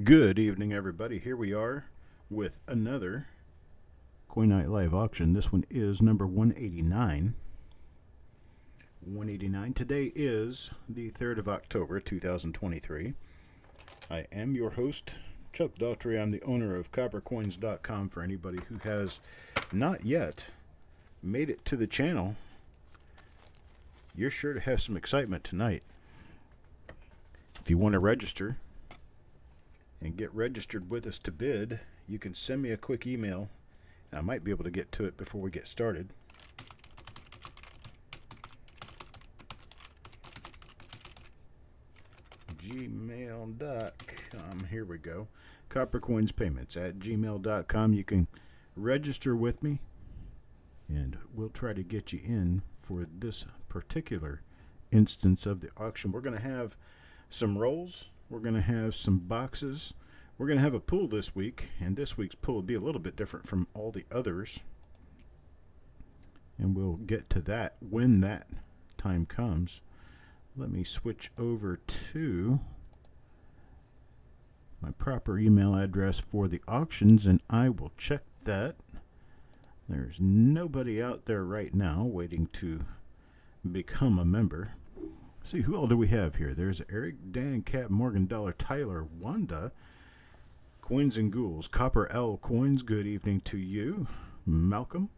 Good evening, everybody. Here we are with another Coin Night Live auction. This one is number 189. 189. Today is the 3rd of October, 2023. I am your host, Chuck Daughtrey. I'm the owner of Coppercoins.com. For anybody who has not yet made it to the channel, you're sure to have some excitement tonight. If you want to register and get registered with us to bid, you can send me a quick email, and I might be able to get to it before we get started. gmail.com. Here we go. Coppercoinspayments@gmail.com. You can register with me, and we'll try to get you in for this particular instance of the auction. We're going to have some rolls. We're going to have some boxes. We're going to have a pool this week, and this week's pool will be a little bit different from all the others. And we'll get to that when that time comes. Let me switch over to my proper email address for the auctions, and I will check that. There's nobody out there right now waiting to become a member. See, who all do we have here? There's Eric, Dan, Cap, Morgan, Dollar, Tyler, Wanda, Coins and Ghouls, Copper L Coins. Good evening to you, Malcolm.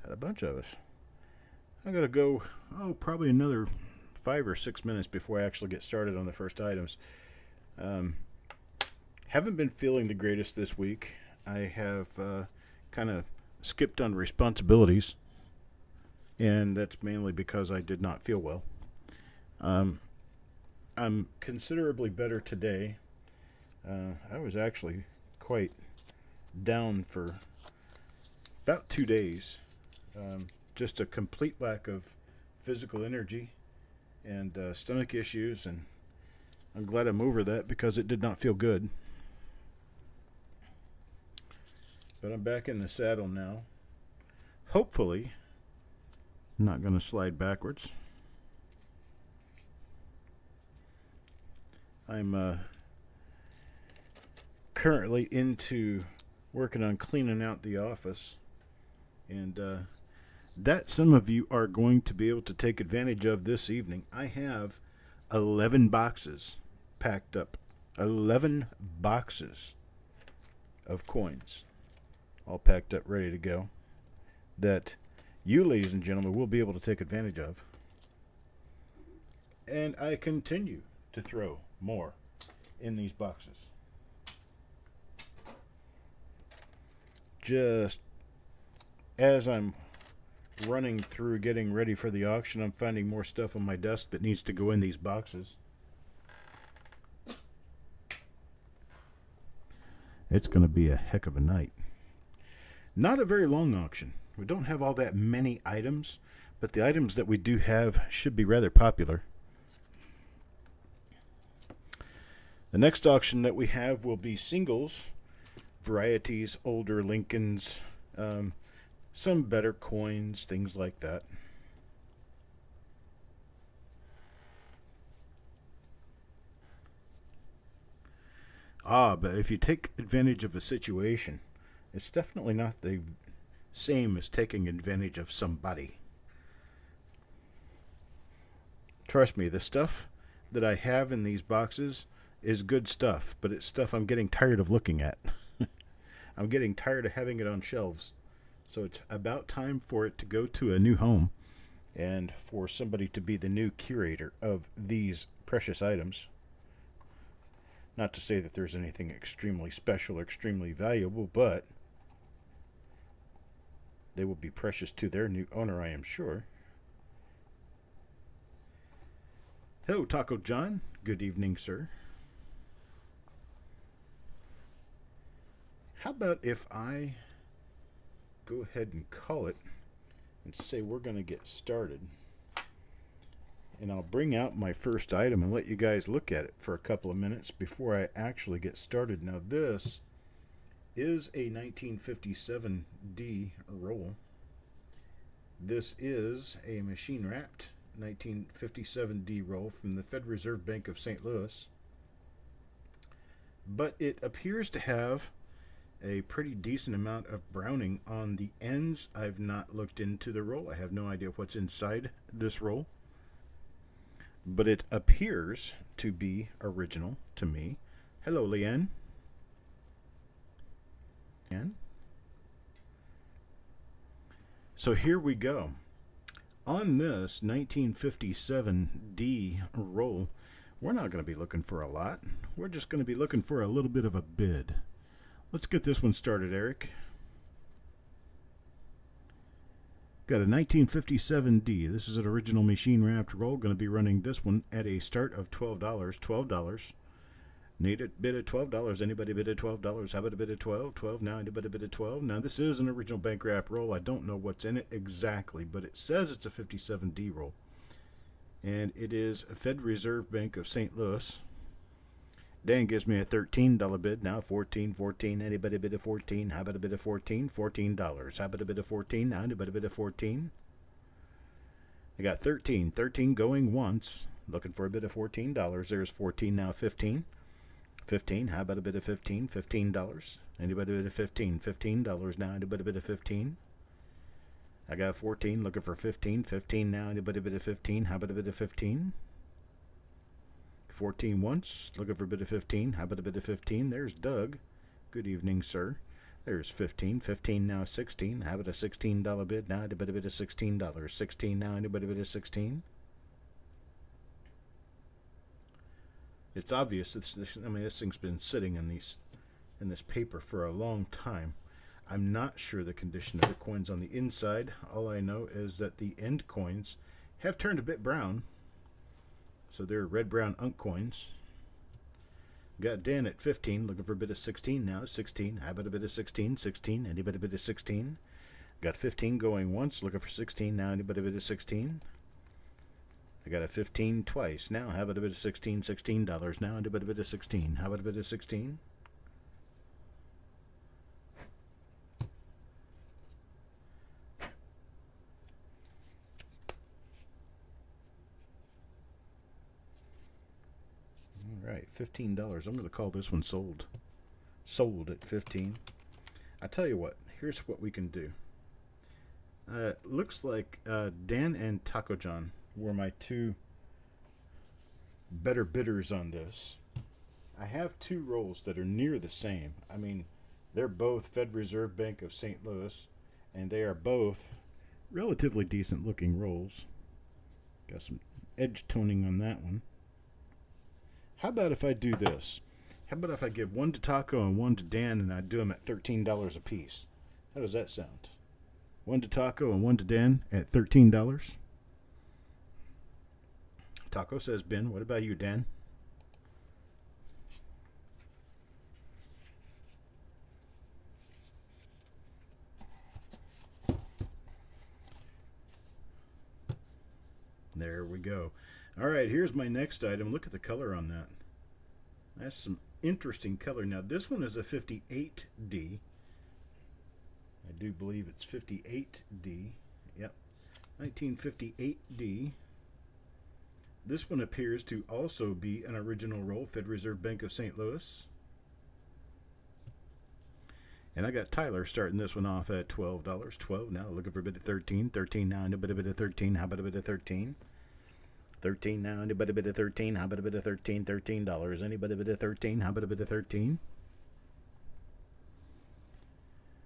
Got a bunch of us. I gotta go, probably another 5 or 6 minutes before I actually get started on the first items. Haven't been feeling the greatest this week. I have kind of skipped on responsibilities, and that's mainly because I did not feel well. I'm considerably better today. I was actually quite down for about 2 days. Just a complete lack of physical energy and stomach issues, and I'm glad I'm over that because it did not feel good. But I'm back in the saddle now. Hopefully not going to slide backwards. I'm currently into working on cleaning out the office, and that some of you are going to be able to take advantage of this evening. I have 11 boxes packed up. 11 boxes of coins all packed up, ready to go, that you, ladies and gentlemen, will be able to take advantage of. And I continue to throw more in these boxes. Just as I'm running through getting ready for the auction, I'm finding more stuff on my desk that needs to go in these boxes. It's going to be a heck of a night. Not a very long auction. We don't have all that many items, but the items that we do have should be rather popular. The next auction that we have will be singles, varieties, older Lincolns, some better coins, things like that. But if you take advantage of a situation, it's definitely not the same as taking advantage of somebody. Trust me, the stuff that I have in these boxes is good stuff, but it's stuff I'm getting tired of looking at. I'm getting tired of having it on shelves. So it's about time for it to go to a new home and for somebody to be the new curator of these precious items. Not to say that there's anything extremely special or extremely valuable, but they will be precious to their new owner, I am sure. Hello, Taco John. Good evening, sir. How about if I go ahead and call it and say we're going to get started? And I'll bring out my first item and let you guys look at it for a couple of minutes before I actually get started. Now, this is a 1957D roll. This is a machine-wrapped 1957D roll from the Federal Reserve Bank of St. Louis. but it appears to have a pretty decent amount of browning on the ends. I've not looked into the roll. I have no idea what's inside this roll, but it appears to be original to me. Hello, Leanne. So here we go. On this 1957D roll, we're not going to be looking for a lot. We're just going to be looking for a little bit of a bid. Let's get this one started, Eric. Got a 1957D. This is an original machine wrapped roll. Going to be running this one at a start of $12. $12. Need it bid at $12. Anybody bid at $12? How about a bid at 12? 12 now. Anybody bid at 12? Now this is an original bank wrap roll. I don't know what's in it exactly, but it says it's a 57D roll. And it is a Fed Reserve Bank of St. Louis. Dan gives me a $13 bid now. 14, 14. Anybody bid at 14? How about a bid of 14? $14. How about a bid of 14? Now anybody bid at 14? I got 13. 13 going once. Looking for a bid of $14. There's 14 now. 15. 15. How about a bid of 15? $15. Anybody bid of 15? $15 now. Anybody bid of 15? I got 14. Looking for 15. 15 now. Anybody bid of 15? How about a bid of 15? 14 once. Looking for a bid of 15. How about a bid of 15? There's Doug. Good evening, sir. There's 15. 15 now. 16. How about a $16 bid now? Anybody bid of $16? 16 now. Anybody bid of 16? It's obvious. This thing's been sitting in this paper for a long time. I'm not sure the condition of the coins on the inside. All I know is that the end coins have turned a bit brown. So they're red-brown unk coins. Got Dan at 15, looking for a bit of 16 now. 16. How about a bit of 16? 16. Anybody bid of 16? Got 15 going once, looking for 16 now. Anybody bid of 16? I got a 15 twice. Now, how about a bit of 16? $16 now. Anybody bid of 16? How about a bit of 16? Right, $15. I'm going to call this one sold. Sold at 15. I tell you what, here's what we can do. Looks like Dan and Taco John were my two better bidders on this. I have two rolls that are near the same. I mean, they're both Fed Reserve Bank of St. Louis, and they are both relatively decent looking rolls. Got some edge toning on that one. How about if I do this? How about if I give one to Taco and one to Dan, and I do them at $13 a piece? How does that sound? One to Taco and one to Dan at $13. Taco says, Ben, what about you, Dan? There we go. All right, here's my next item. Look at the color on that. That's some interesting color. Now, this one is a 58D. I do believe it's 58D. Yep, 1958D. This one appears to also be an original roll, Fed Reserve Bank of St. Louis. And I got Tyler starting this one off at $12. 12 now, looking for a bit of 13. 13 now, and a bit of 13. How about a bit of 13? 13 now, anybody bid of 13? How about a bit of 13? $13. Anybody bid of 13? How about a bit of 13?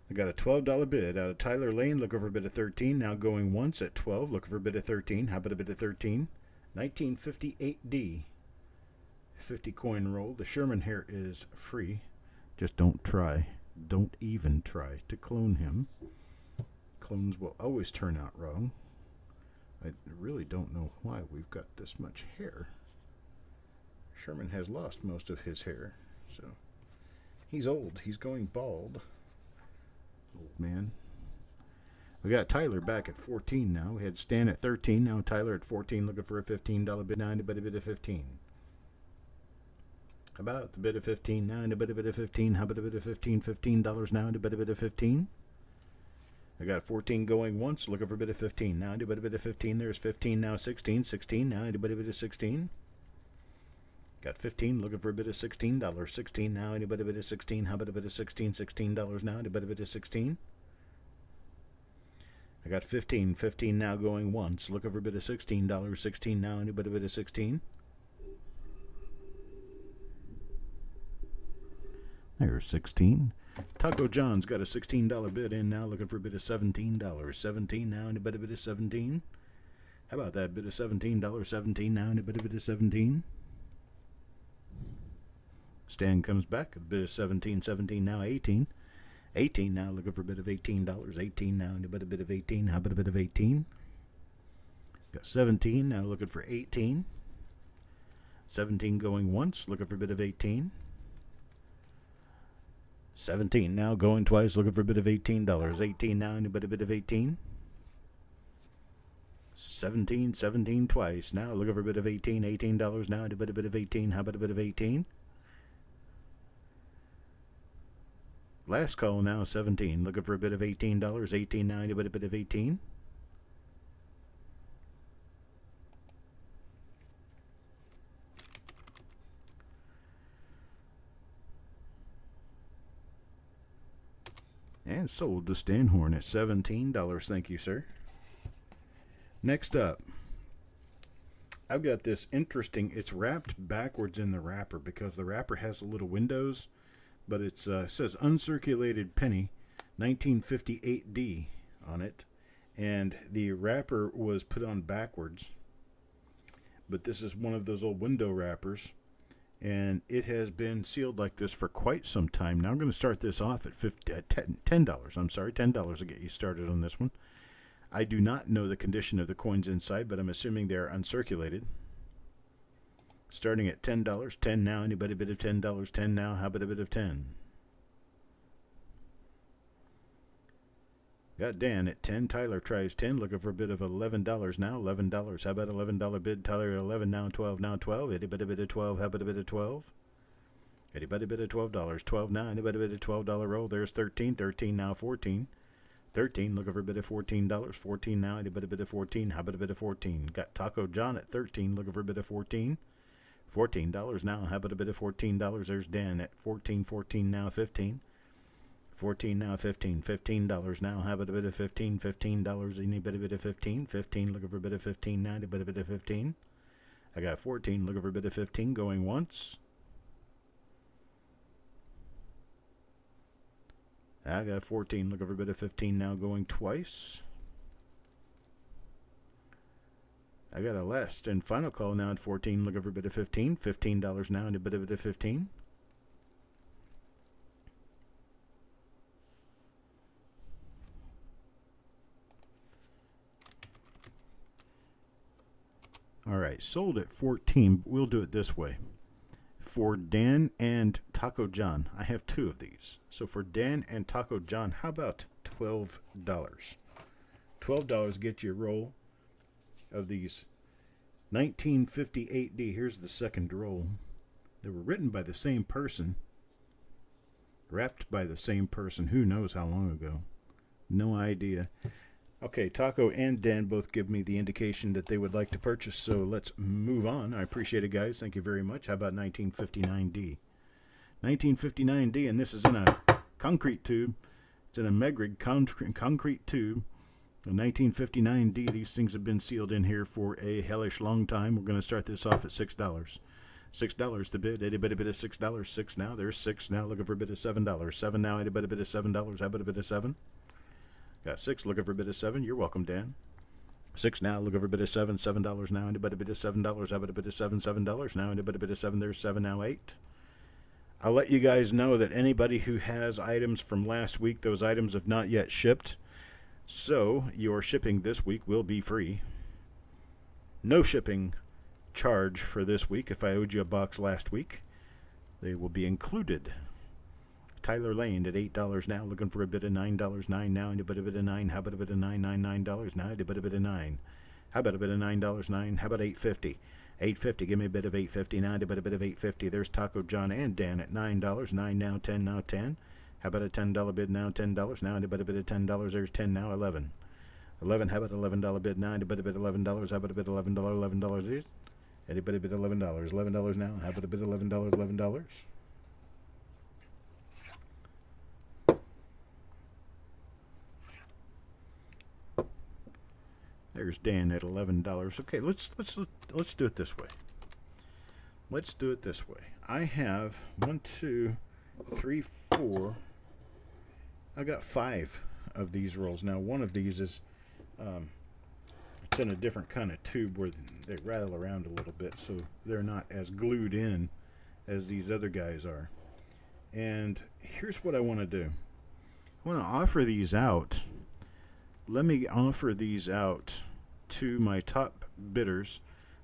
I got a $12 bid out of Tyler Lane, looking for a bit of 13. Now going once at 12, looking for a bit of 13. How about a bit of 13? 1958D. 50 coin roll. The Sherman hair is free. Just don't try. Don't even try to clone him. Clones will always turn out wrong. I really don't know why we've got this much hair. Sherman has lost most of his hair, so he's old. He's going bald. Old man. We got Tyler back at 14 now. We had Stan at 13. Now Tyler at 14, looking for a $15 bid. Now anybody bid of 15? How about the bid of 15 now? Anybody bid of 15? How about a bid of 15? $15 now. Anybody bid of 15? I got 14 going once, looking for a bit of 15. Now, anybody bid of 15? There's 15 now, 16. 16 now, anybody bid of 16? Got 15, looking for a bid of $16. 16 now, anybody bid of 16? How about a bid of 16? $16 now, anybody bid of 16? I got 15, 15 now going once, looking for a bid of $16. 16 now, anybody bid of 16? There's 16. Taco John's got a $16 bid in now, looking for a bid of $17. 17 now, anybody bid of 17? How about that bid of $17? 17 now, anybody bid of 17? Stan comes back, a bid of 17, 17 now, 18. 18 now, looking for a bid of $18. 18 now, anybody bid of 18? How about a bid of 18? Got 17 now, looking for 18. 17 going once, looking for a bid of 18. 17 now going twice, looking for a bid of $18. 18 now, anybody bid of 18? 17, 17 twice. Now looking for a bid of 18. $18 now, anybody bid of 18? How about a bid of 18? Last call now, 17. Looking for a bid of $18. 18 now, anybody bid of 18? And sold to Stan Horn at $17. Thank you, sir. Next up, I've got this interesting, it's wrapped backwards in the wrapper because the wrapper has the little windows, but it says uncirculated penny 1958D on it, and the wrapper was put on backwards. But this is one of those old window wrappers, and it has been sealed like this for quite some time. Now I'm going to start this off at $10. I'm sorry, $10 to get you started on this one. I do not know the condition of the coins inside, but I'm assuming they're uncirculated. Starting at $10. 10 now. Anybody bid of $10? 10 now. How about a bid of 10? Got Dan at 10. Tyler tries 10. Looking for a bid of $11 now. $11. How about $11 bid? Tyler at 11 now. 12 now. 12. Anybody bid of 12? How about a bid of 12? Anybody bid of $12? 12 now. Anybody bid of $12 roll? There's 13. 13 now. 14. 13, looking for a bid of $14. 14 now, anybody bid of 14? How about a bid of 14? Got Taco John at 13, looking for a bid of 14. $14 now, how about a bid of $14? There's Dan at 14, 14 now, 15. 14 now, 15. $15 now, how about a bid of 15? $15, anybody bid of 15? 15, looking for a bid of 15 now, anybody bid of 15? I got 14, looking for a bid of 15, going once. I got 14, looking for a bid of 15 now, going twice. I got a last and final call now at 14, looking for a bid of 15. $15 now, and a bid of 15. All right, sold at 14. We'll do it this way. For Dan and Taco John, I have two of these. So for Dan and Taco John, how about $12? $12 get you a roll of these 1958D. Here's the second roll. They were written by the same person, wrapped by the same person. Who knows how long ago? No idea. Okay, Taco and Dan both give me the indication that they would like to purchase, so let's move on. I appreciate it, guys. Thank you very much. How about 1959D? 1959D, and this is in a concrete tube. It's in a Megrig concrete tube. The 1959D, these things have been sealed in here for a hellish long time. We're going to start this off at $6. $6 to bid. Anybody bid of $6? 6 now. There's 6 now. Looking for a bid of $7. 7 now. Anybody bid of $7? How about a bid of 7? Got 6, looking for a bid of 7. You're welcome, Dan. 6 now, looking for a bid of 7. $7 now. Anybody bid of $7? How about a bid of 7? $7 now. Anybody bid of 7? There's 7 now. 8. I'll let you guys know that anybody who has items from last week, those items have not yet shipped. So your shipping this week will be free. No shipping charge for this week. If I owed you a box last week, they will be included. Tyler Lane at $8 now, looking for a bid of $9. 9 now, anybody bid of 9? How about a bid of $9 now? Anybody bid of 9? How about a bid of $9? 9. How about $8.50? $8.50. Give me a bid of $8.50 now. Anybody bid of $8.50? There's Taco John and Dan at $9. 9 now, 10 now, 10. How about a $10 bid now? $10 now. Anybody bid of $10? There's 10 now, 11. 11. How about $11 bid now? Anybody bid $11? How about a bid $11? $11 is. Anybody bid $11? $11 now. How about a bid $11? $11. There's Dan at $11. Okay, let's do it this way. Let's do it this way. I have 1, 2, 3, 4. I got 5 of these rolls. Now, one of these is it's in a different kind of tube where they rattle around a little bit, so they're not as glued in as these other guys are. And here's what I want to do. I want to offer these out. Let me offer these out to my top bidders.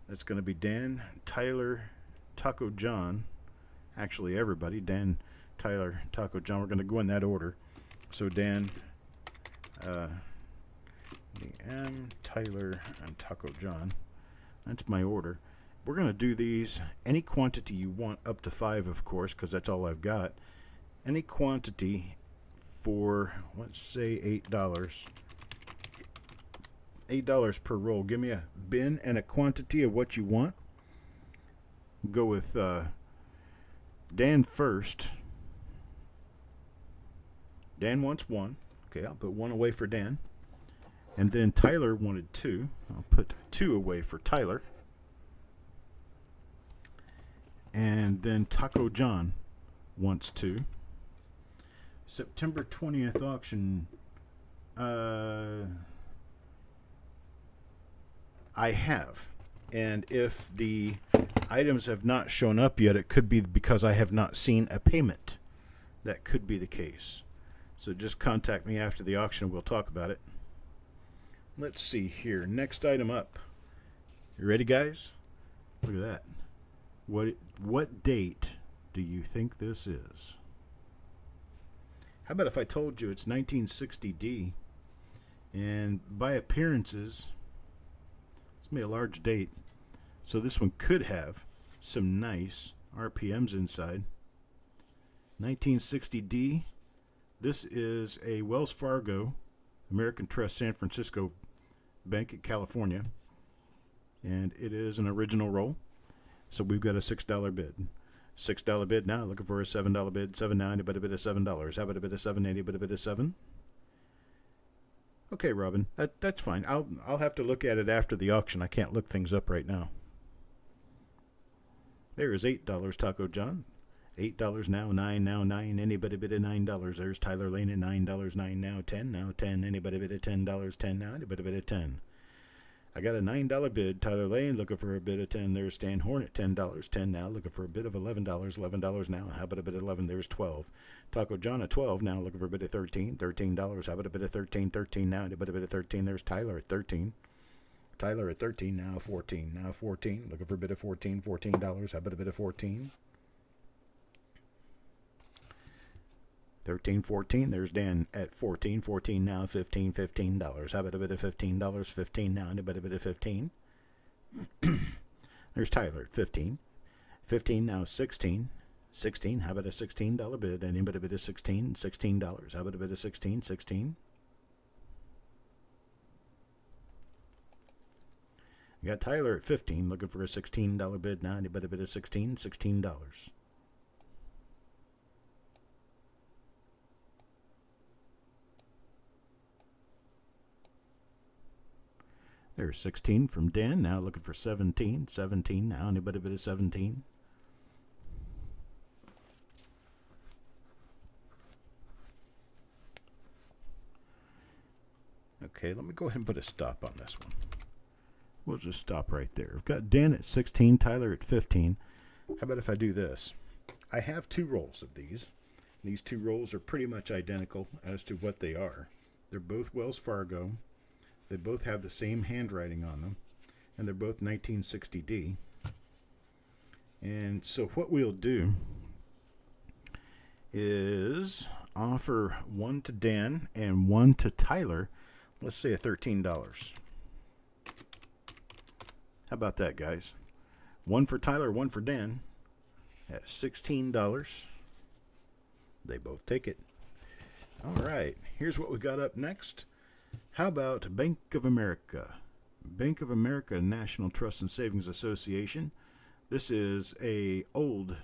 That's going to be Dan, Tyler, Taco John. Actually, everybody. Dan, Tyler, Taco John. We're going to go in that order. So Dan, DM, Tyler, and Taco John. That's my order. We're going to do these any quantity you want, up to 5, of course, because that's all I've got. Any quantity for, let's say, $8. $8 per roll. Give me a bin and a quantity of what you want. Go with Dan first. Dan wants 1. Okay, I'll put 1 away for Dan. And then Tyler wanted 2. I'll put 2 away for Tyler. And then Taco John wants 2. September 20th auction. I have. And if the items have not shown up yet, it could be because I have not seen a payment. That could be the case. So just contact me after the auction. We'll talk about it. Let's see here. Next item up. You ready, guys? Look at that. What date do you think this is? How about if I told you it's 1960D? And by appearances, it's going to be a large date. So this one could have some nice RPMs inside. 1960D. This is a Wells Fargo American Trust San Francisco Bank in California. And it is an original roll. So we've got a $6 bid. $6 bid now. Looking for a $7 bid. $7 now. Anybody bid of $7? How about a bid of $7? Anybody bid of $7? Okay, Robin. That's fine. I'll have to look at it after the auction. I can't look things up right now. There is $8, Taco John. $8 now. 9 now. 9. Anybody bid of $9? There's Tyler Lane at $9. 9 now. 10 now. 10. Anybody bid of $10? 10 now. Anybody bid of 10? I got a $9 bid. Tyler Lane looking for a bid of 10. There's Stan Horn at $10. 10 now. Looking for a bid of $11. $11 now. How about a bid of 11? There's 12. Taco John at 12 now. Looking for a bid of 13. $13. How about a bid of 13? 13 now. Anybody bid of 13? There's Tyler at 13. Tyler at 13 now. 14 now. 14. Looking for a bid of 14. $14. How about a bid of 14? 13, 14. There's Dan at 14. 14 now. 15. $15. How about a bit of $15? 15 now. Anybody bid of 15? There's Tyler at 15. 15 now. 16. 16. How about a $16 bid? Anybody bid of 16? $16. How about a bid of 16? 16. You got Tyler at 15. Looking for a $16 bid now. Anybody bid of 16? $16. There's 16 from Dan. Now looking for 17. 17 now. Anybody bid of 17? Okay, let me go ahead and put a stop on this one. We'll just stop right there. I've got Dan at 16, Tyler at 15. How about if I do this? I have 2 rolls of these. These 2 rolls are pretty much identical as to what they are. They're both Wells Fargo. They both have the same handwriting on them, and they're both 1960D. And so what we'll do is offer 1 to Dan and 1 to Tyler. Let's say a $13. How about that, guys? 1 for Tyler, 1 for Dan at $16. They both take it. All right, here's what we got up next. How about Bank of America? Bank of America National Trust and Savings Association. This is a old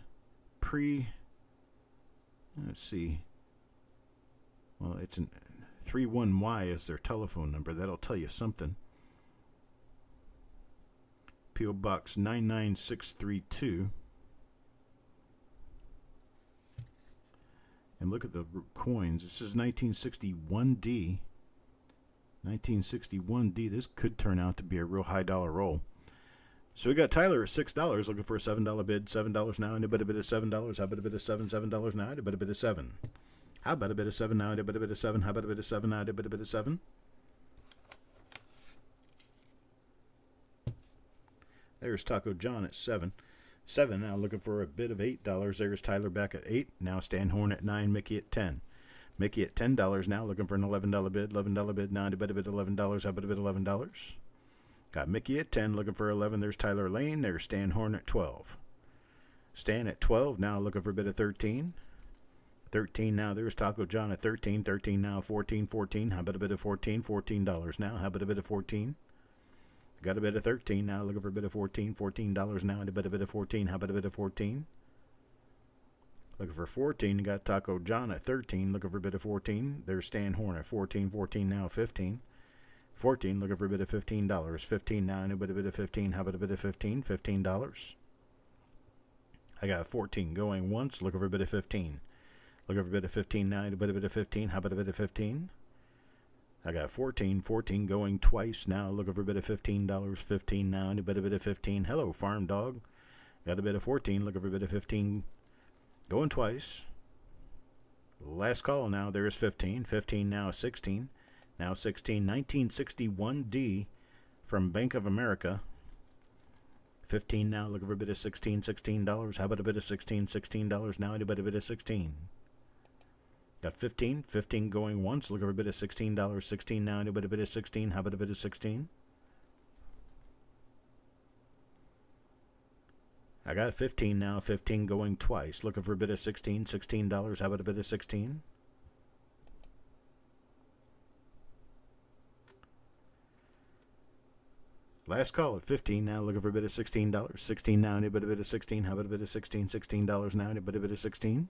let's see. Well, it's an 31Y is their telephone number. That'll tell you something. P.O. Box 99632. And look at the coins. This is 1961D. 1961D. This could turn out to be a real high dollar roll. So we got Tyler at $6 looking for a $7 bid. $7 now. Anybody bid of $7? How about a bid of $7? $7 now. Anybody bid of $7? How about a bid of $7 now? Anybody bid of $7? How about a bid of $7 now? Anybody bid of $7? There's Taco John at $7. $7 now looking for a bid of $8. There's Tyler back at $8. Now Stan Horn at $9. Mickey at $10. Mickey at $10 now looking for an $11 bid. $11 bid now. Anybody bid $11? How about a bid $11? Got Mickey at 10 looking for 11. There's Tyler Lane. There's Stan Horn at 12. Stan at 12 now looking for a bid of 13. 13 now. There's Taco John at 13. 13 now. 14. 14. How about a bid of 14? $14 now. How about a bid of 14? Got a bid of 13 now. Looking for a bid of 14. $14 now. And a bid of 14. How about a bid of 14? Looking for 14. Got Taco John at 13. Looking for a bid of 14. There's Stan Horn at 14. 14 now. 15. 14, looking for a bid of $15. 15 now, and a bit of 15. How about a bid of 15? $15. I got 14 going once, looking for a bid of 15. Looking for a bid of 15 now, and a bit of 15. How about a bid of 15? I got 14. 14 going twice now, looking for a bid of $15. 15 now, and a bit of 15. Hello, Farm Dog. Got a bid of 14, looking for a bid of 15. Going twice. Last call now, there's 15. 15 now, 16. Now 16, 1961D from Bank of America. 15 now, looking for a bid of 16, $16. How about a bid of 16, $16 now? Anybody bid of 16? Got 15, 15 going once, looking for a bid of $16, 16 now. Anybody bid of 16? How about a bid of 16? I got 15 now, 15 going twice, looking for a bid of 16, $16. How about a bid of 16? Last call at 15 now, looking for a bid of $16. 16 now, anybody bid of 16? How about a bid of 16? $16 now, anybody bid of 16?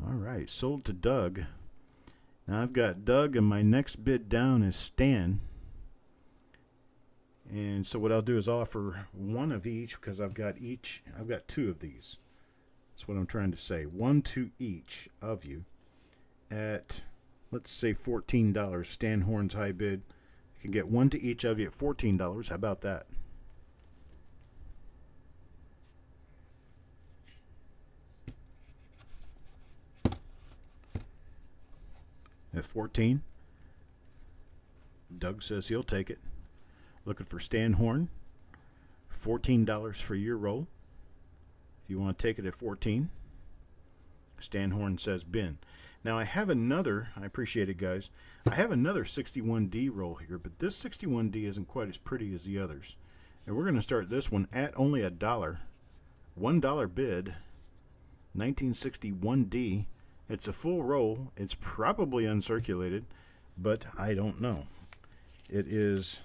All right, sold to Doug. Now I've got Doug, and my next bid down is Stan. And so what I'll do is offer one of each, because I've got two of these. That's what I'm trying to say. One to each of you at, let's say, $14. Stan Horn's high bid. I can get one to each of you at $14. How about that? At 14, Doug says he'll take it. Looking for Stan Horn. $14 for your roll. You want to take it at 14. Stan Horn says bin. Now I have another, I appreciate it guys, I have another 61D roll here, but this 61D isn't quite as pretty as the others. And we're going to start this one at only $1. $1 bid, 1961D. It's a full roll. It's probably uncirculated, but I don't know. It is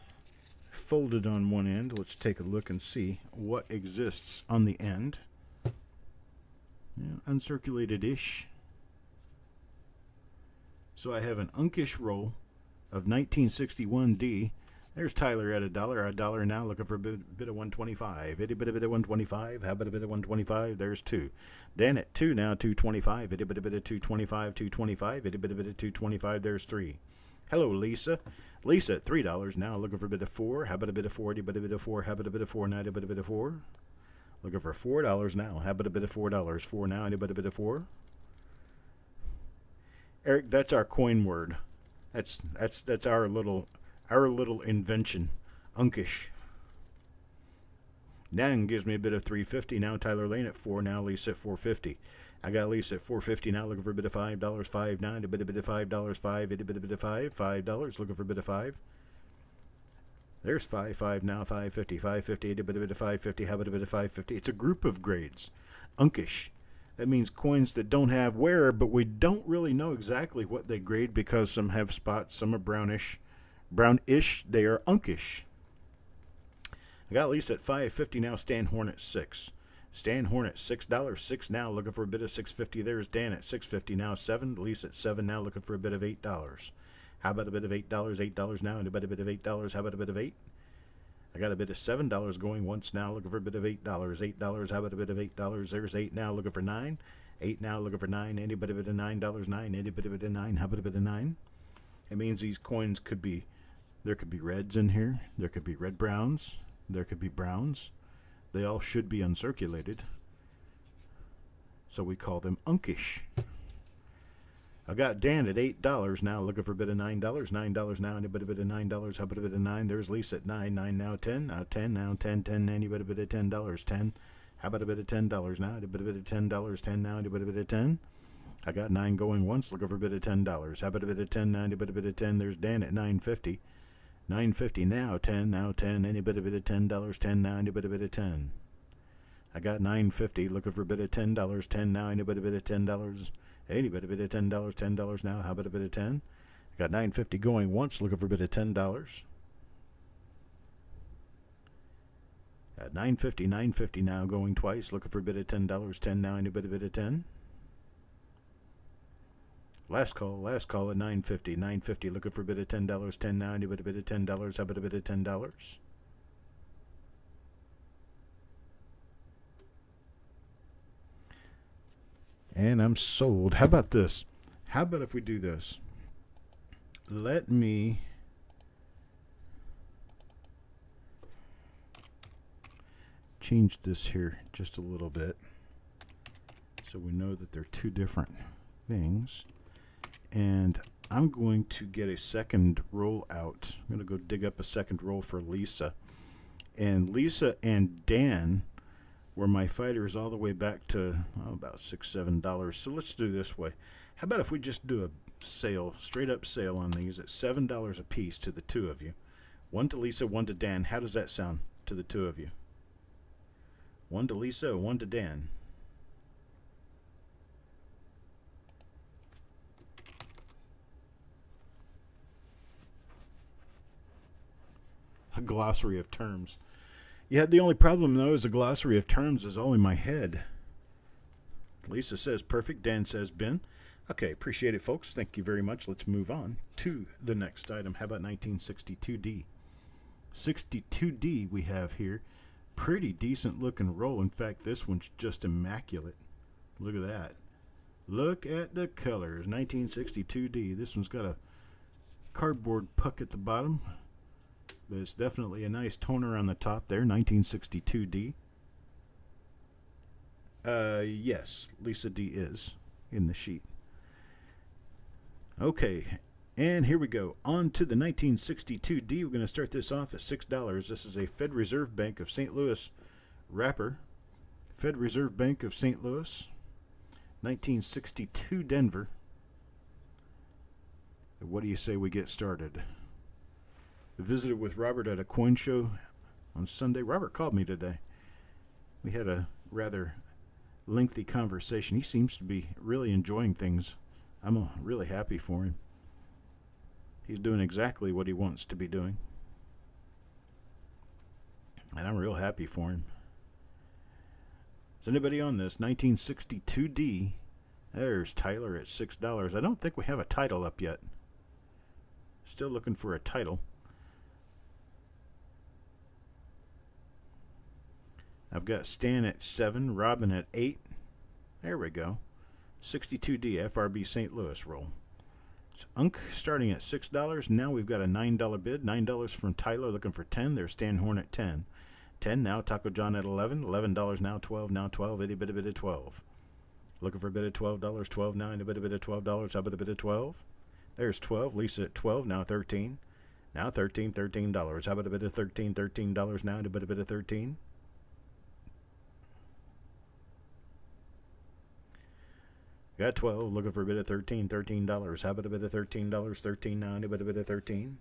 folded on one end. Let's take a look and see what exists on the end. Yeah, uncirculated-ish. So I have an unkish roll of 1961D. There's Tyler at $1. $1 now, looking for a bit of 125. Itty bit of 125. How about a bit of 125? There's 2. Dan at 2 now, 225. Itty bit of 225, 225. Itty bit of 225. There's 3. Hello, Lisa. Lisa at $3 now, looking for a bit of 4. How about a bit of 4? Itty bit of 4. How about a bit of 4? Now, a bit of 4. Looking for $4 now. How about a bit of $4? 4 now. Anybody bid of 4? Eric, that's our coin word. That's our little invention. Unkish. Dan gives me a bit of 350 now. Tyler Lane at 4 now. Lisa at 450. I got Lisa at 450 now. Looking for a bit of $5. 5 now. A bit of $5. 5. A bit of $5. Looking for a bit of 5. There's 5 now, 550, 550, a bit of 550. How about a bit of 550? It's a group of grades. unkish. That means coins that don't have wear, but we don't really know exactly what they grade because some have spots, some are brownish. Brownish, they are unkish. I got Lisa at $5.50 now, Stan Horn at $6. Stan Horn at $6, 6 now, looking for a bit of $6.50. There's Dan at $6.50 now, 7. Lisa at 7 now, looking for a bit of $8. How about a bit of $8? $8 now, and a bit of $8. How about a bit of 8? I got a bit of $7 going once now, looking for a bit of $8. $8, how about a bit of $8? There's 8 now, looking for 9. 8 now, looking for 9. Any bit of $9, 9. Any bit of $9, how about a bit of 9? It means these coins could be, there could be reds in here, there could be red browns, there could be browns. They all should be uncirculated. So we call them unkish. I got Dan at $8 now, looking for a bit of $9. $9 now, and a bit of $9. How about a bit of 9? There's Lisa at 9. 9 now, 10. Now 10, now 10, 10. Any bit of $10. 10. How about a bit of $10 now? A bit of $10. 10 now, and a bit of 10. I got 9 going once, looking for a bit of $10. How about a bit of 10 now, and a bit of 10? There's Dan at $9.50. $9.50 now, 10, now 10. Any bit of $10. 10 now, and a bit of 10. I got $9.50, looking for a bit of $10. 10 now, and a bit of $10. Any bit of $10, $10 now. How about a bit of 10? I got $9.50 going once, looking for a bit of $10. Got $9.50 now going twice, looking for a bit of $10. 10 now, and a bit of 10. Last call at $9.50. $9.50, looking for a bit of $10. 10 now, and a bit of $10. How about a bit of $10? And I'm sold. How about this? How about if we do this? Let me change this here just a little bit so we know that they're two different things. And I'm going to get a second roll out. I'm going to go dig up a second roll for Lisa. And Lisa and Dan were my fighters all the way back to about $6, $7. So let's do this way. How about if we just do a sale, straight up sale on these at $7 a piece to the two of you? One to Lisa, one to Dan. How does that sound to the two of you? One to Lisa, one to Dan. A glossary of terms. Yeah, the only problem, though, is the glossary of terms is all in my head. Lisa says perfect. Dan says bin. Okay, appreciate it, folks. Thank you very much. Let's move on to the next item. How about 1962D? 62D we have here. Pretty decent looking roll. In fact, this one's just immaculate. Look at that. Look at the colors. 1962D. This one's got a cardboard puck at the bottom. But it's definitely a nice toner on the top there, 1962D. Yes, Lisa D is in the sheet. Okay, and here we go. On to the 1962D. We're going to start this off at $6. This is a Fed Reserve Bank of St. Louis wrapper. Fed Reserve Bank of St. Louis, 1962 Denver. What do you say we get started? I visited with Robert at a coin show on Sunday. Robert called me today. We had a rather lengthy conversation. He seems to be really enjoying things. I'm really happy for him. He's doing exactly what he wants to be doing. And I'm real happy for him. Is anybody on this? 1962D. There's Tyler at $6. I don't think we have a title up yet. Still looking for a title. I've got Stan at 7, Robin at 8. There we go. 62D FRB St. Louis roll. It's Unk starting at $6. Now we've got a $9 bid. $9 from Tyler looking for 10. There's Stan Horn at 10. 10 now. Taco John at 11. $11 now. 12 now. 12. Itty bitty bit of 12. Looking for a bit of $12. 12 now. And a bit of $12. How about a bit of 12? There's 12. Lisa at 12. Now 13. Now 13. $13. How about a bit of 13? $13 now. And a bit of 13. Got 12, looking for a bit of 13, $13. How about a bit of $13? 13 now, and a bit of 13.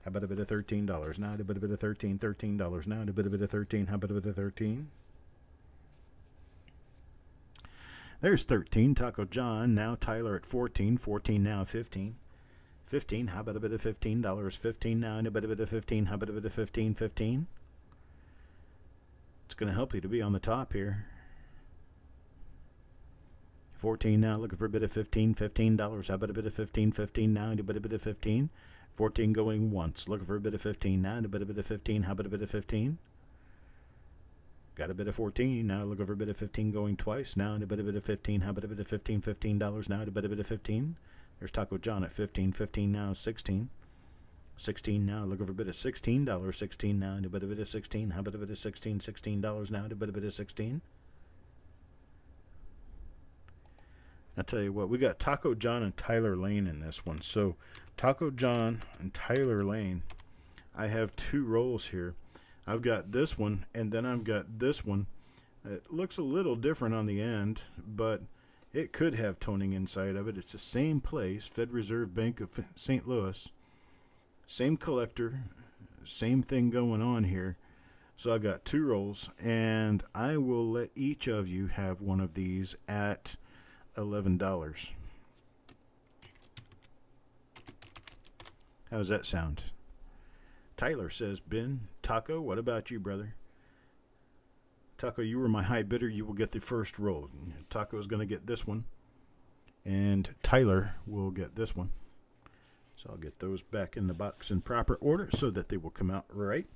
How about a bit of $13? Now, and a bit of 13, $13 now, and a bit of 13. How about a bit of 13? There's 13. Taco John. Now Tyler at 14. 14 now 15. 15. How about a bit of $15? 15 now and a bit of 15. How about a bit of 15? 15. It's going to help you to be on the top here. 14 now, looking for a bit of 15. $15. How about a bit of 15? 15 now and a bit of 15. 14 going once. Looking for a bit of 15 now and a bit of 15. How about a bit of 15? Got a bit of 14. Now looking for a bit of 15 going twice. Now and a bit of 15. How about a bit of 15? $15 now and a bit of 15. There's Taco John at 15. 15 now, 16. 16 now, looking for a bit of $16. 16 now and a bit of 16. How about a bit of 16? $16 now and a bit of 16. I'll tell you what, we got Taco John and Tyler Lane in this one. So Taco John and Tyler Lane, I have two rolls here. I've got this one, and then I've got this one. It looks a little different on the end, but it could have toning inside of it. It's the same place, Fed Reserve Bank of St. Louis. Same collector, same thing going on here. So I've got two rolls, and I will let each of you have one of these at $11. How's that sound? Tyler says, Ben, Taco, what about you, brother? Taco, you were my high bidder. You will get the first roll. Taco is going to get this one, and Tyler will get this one. So I'll get those back in the box in proper order so that they will come out right.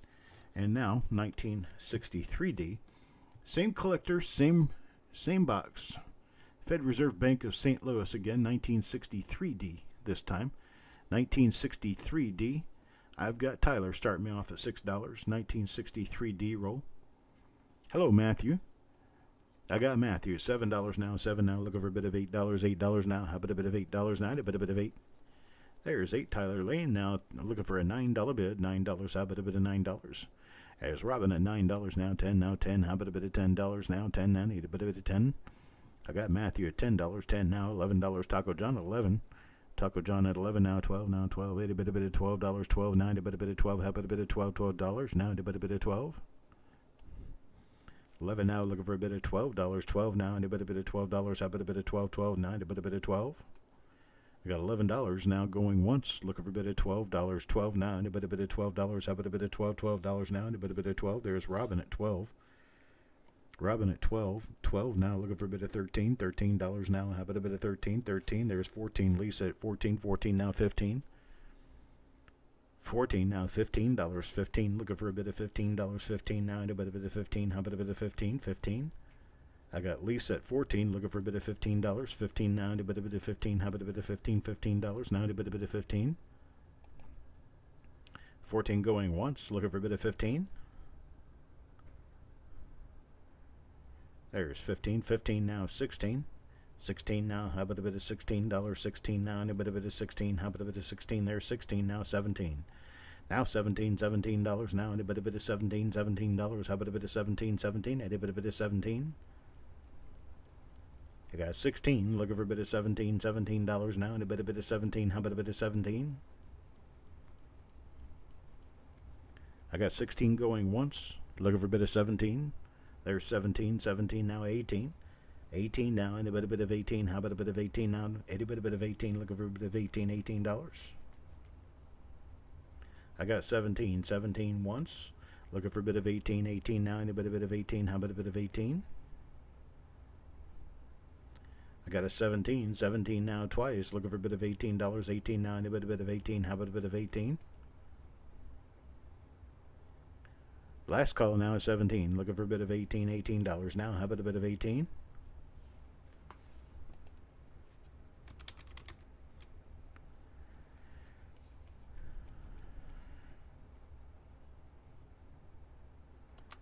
And now, 1963D. Same collector, same box. Fed Reserve Bank of St. Louis again, 1963D this time. 1963D. I've got Tyler starting me off at $6. 1963D roll. Hello, Matthew. I got Matthew. $7 now. 7 now. Look over a bit of $8. $8 now. How about a bit of $8 now? A bit of 8. There's 8. Tyler Lane now looking for a $9 bid. $9. How about a bit of $9? There's Robin at $9 now. 10 now. 10. How about a bit of $10 now? 10 now. Need a bit of 10. I got Matthew at $10. 10 now. $11. Taco John at 11. Taco John at 11 now. 12 now. 12. A bit of $12. 12 now. A bit of 12. How about a bit of $12 now? A bit of 12. 11 now. Looking for a bit of $12. 12 now. And a bit of $12. How about a bit of 12? 12 now. And a bit of 12. I got $11 now going once. Looking for a bit of $12. 12 now. And a bit of $12. How about a bit of 12? $12 now. And a bit of 12. There's Robin at 12. Robin at 12. 12 now. Looking for a bit of 13. $13 now. How about a bit of 13? 13. There's 14. Lisa at 14. 14 now. 15. 14 now. $15. 15. Looking for a bit of $15. 15 now. And a bit of 15. How about a bit of 15? 15. I got Lisa at 14. Looking for a bit of $15. 15 now. And a bit of 15. How about a bit of 15? $15 now. And a bit of 15. 14 going once. Looking for a bit of 15. There's 15. 15 now. 16. 16 now. How about a bit of $16? 16 now. And a bit of 16. How about a bit of 16? There's 16 now. 17. Now 17. $17 now. And a bit of 17. $17. How about a bit of 17? 17. And a bit of 17. I got 16. Looking for a bit of 17. $17 now. And a bit of 17. How about a bit of 17? I got 16 going once. Looking for a bit of 17. There's 17. 17 now. 18. 18 now. And a bit of 18. How about a bit of 18 now? A bit of 18. Looking for a bit of 18. $18. I got 17. 17 once. Looking for a bit of 18. 18 now. And a bit of 18. How about a bit of 18? I got a 17. 17 now twice. Looking for a bit of $18. 18 now. And a bit of 18. How about a bit of 18? Last call now is 17. Looking for a bit of 18. $18 now. How about a bit of 18?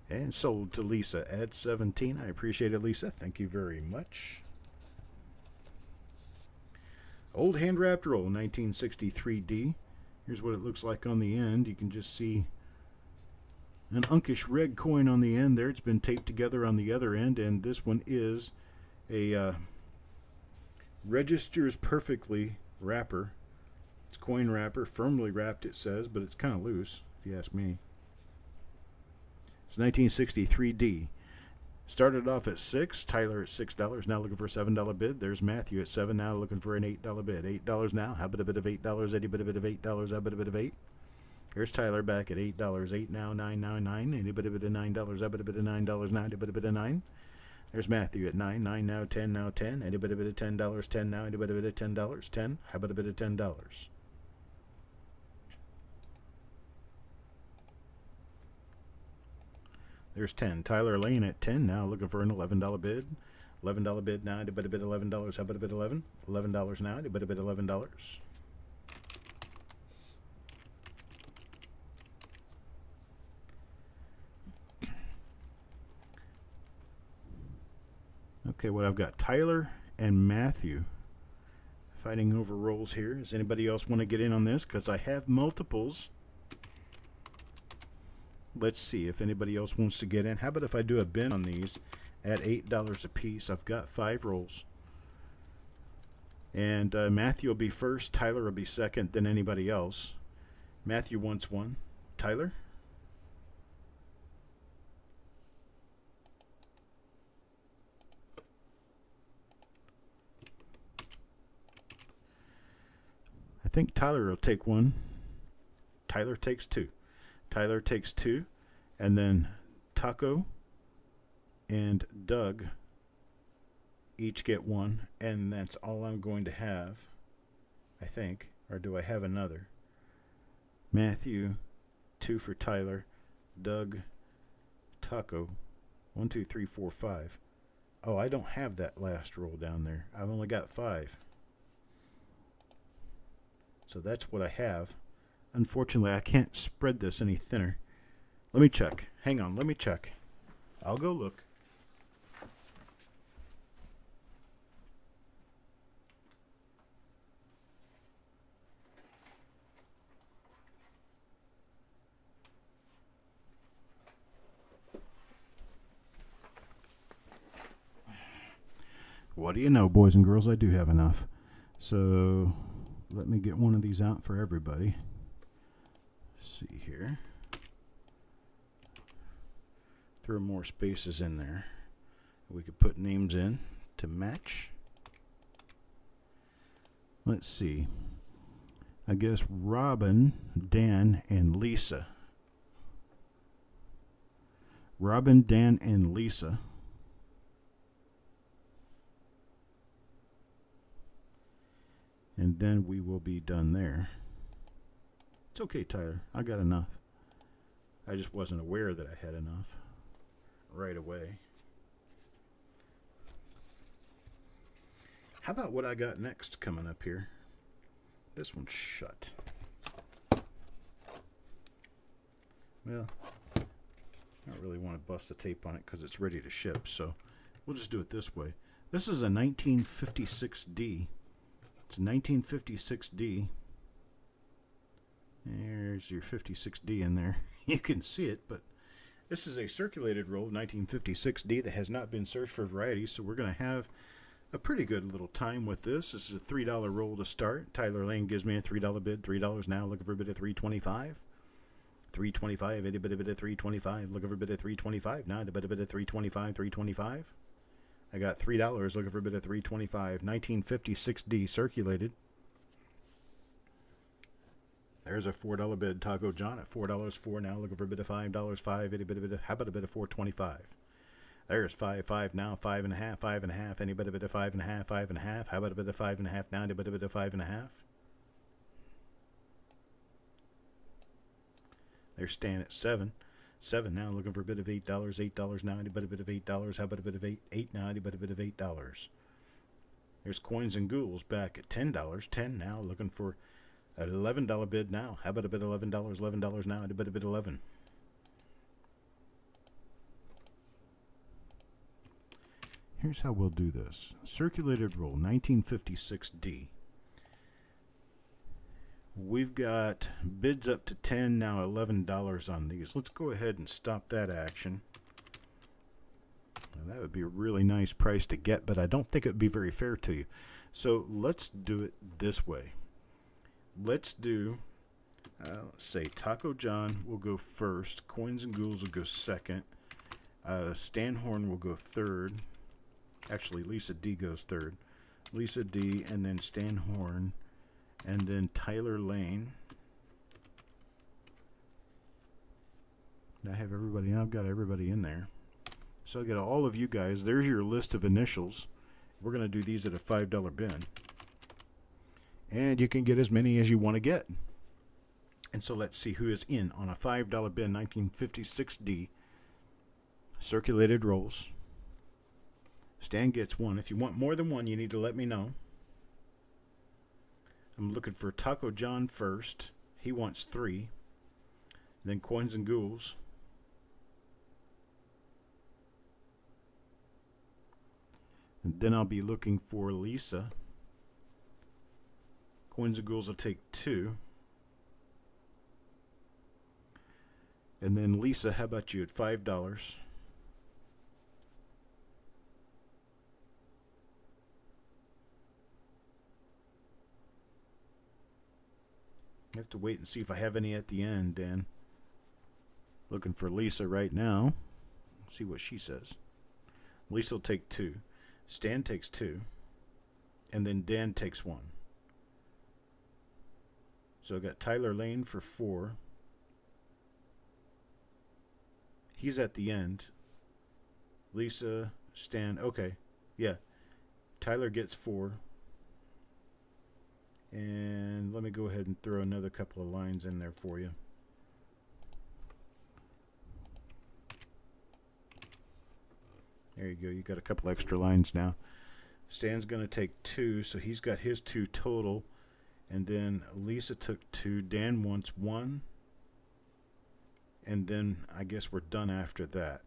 And sold to Lisa at 17. I appreciate it, Lisa. Thank you very much. Old hand-wrapped roll, 1963D. Here's what it looks like on the end. You can just see an unkish red coin on the end there. It's been taped together on the other end, and this one is a registers perfectly wrapper. It's coin wrapper, firmly wrapped it says, but it's kind of loose, if you ask me. It's 1963D. Started off at $6. Tyler at $6. Now looking for a $7 bid. There's Matthew at $7. Now looking for an $8 bid. $8 now. How about a bit of $8? Any bit of $8? How about a bit of $8? Here's Tyler back at $8. 8 now. 9. Any bit of $9? How about a bit of $9 now? Any bit of 9? There's Matthew at 9. 9 now. 10 now. 10. Any bit of $10? 10 now. Any bit of $10? 10. How about a bit of $10? There's 10. Tyler Lane at 10 now, looking for an $11 bid. $11 bid now, a bit of $11. How about a bit 11? $11 now, a bit of $11. Okay, what I've got Tyler and Matthew fighting over rolls here. Does anybody else want to get in on this? Because I have multiples. Let's see if anybody else wants to get in. How about if I do a bin on these at $8 a piece? I've got 5 rolls. And Matthew will be first. Tyler will be second, then anybody else. Matthew wants one. Tyler? I think Tyler will take one. Tyler takes 2. Tyler takes 2, and then Taco and Doug each get 1, and that's all I'm going to have, I think. Or do I have another? Matthew, 2 for Tyler, Doug, Taco, 1, 2, 3, 4, 5. Oh, I don't have that last roll down there. I've only got 5. So that's what I have. Unfortunately, I can't spread this any thinner. Let me check. Hang on, let me check. I'll go look. What do you know, boys and girls? I do have enough. So let me get one of these out for everybody. See here. Throw more spaces in there. We could put names in to match. Let's see. I guess Robin, Dan, and Lisa. Robin, Dan, and Lisa. And then we will be done there. It's okay, Tyler. I got enough. I just wasn't aware that I had enough right away. How about what I got next coming up here? This one's shut. Well, I don't really want to bust the tape on it because it's ready to ship, so we'll just do it this way. This is a 1956D. It's a 1956D. There's your 56D in there. You can see it, but this is a circulated roll of 1956D that has not been searched for varieties, so we're going to have a pretty good little time with this. This is a $3 roll to start. Tyler Lane gives me a $3 bid. $3 now, looking for a bid of $3.25. $3.25, a bit of $3.25, looking for a bit of $3.25. Now a bit of $3.25, $3.25. I got $3, looking for a bit of $3.25. 1956D circulated. There's a $4 bid. Taco John at $4. 4 now, looking for a bit of $5. 5, a bit of, how about a bit of $4.25? There's 5. 5 now, 5.5. 5.5. Any bit of 5.5. 5.5. How about a bit of 5.5 now? A bit of 5.5. There's Stan at 7. 7 now, looking for a bit of $8. $8 now, any bit of $8. How about a bit of 8? 8 now, any bit of $8. There's Coins and Ghouls back at $10. 10 now, looking for an $11 bid now. How about a bit of $11? $11 now, any bit of 11. Here's how we'll do this. Circulated roll, 1956D. We've got bids up to 10, now $11 on these. Let's go ahead and stop that action. Now, that would be a really nice price to get, but I don't think it would be very fair to you. So let's do it this way. Let's do, let's say Taco John will go first. Coins and Ghouls will go second. Stan Horn will go third. Actually, Lisa D goes third. Lisa D, and then Stan Horn, and then Tyler Lane. I have everybody. I've got everybody in there. So I got all of you guys. There's your list of initials. We're going to do these at a $5 bin. And you can get as many as you want to get. And so let's see who is in on a $5 bin, 1956D. Circulated rolls. Stan gets one. If you want more than one, you need to let me know. I'm looking for Taco John first. He wants 3. Then Coins and Ghouls. And then I'll be looking for Lisa. Coins and Ghouls will take 2. And then Lisa, how about you at $5? I have to wait and see if I have any at the end, Dan. Looking for Lisa right now. See what she says. Lisa will take 2. Stan takes 2. And then Dan takes 1. So I got Tyler Lane for 4. He's at the end. Lisa, Stan. Okay. Yeah. Tyler gets 4. And let me go ahead and throw another couple of lines in there for you. There you go. You got a couple extra lines now. Stan's going to take 2, so he's got his 2 total. And then Lisa took 2. Dan wants 1. And then I guess we're done after that.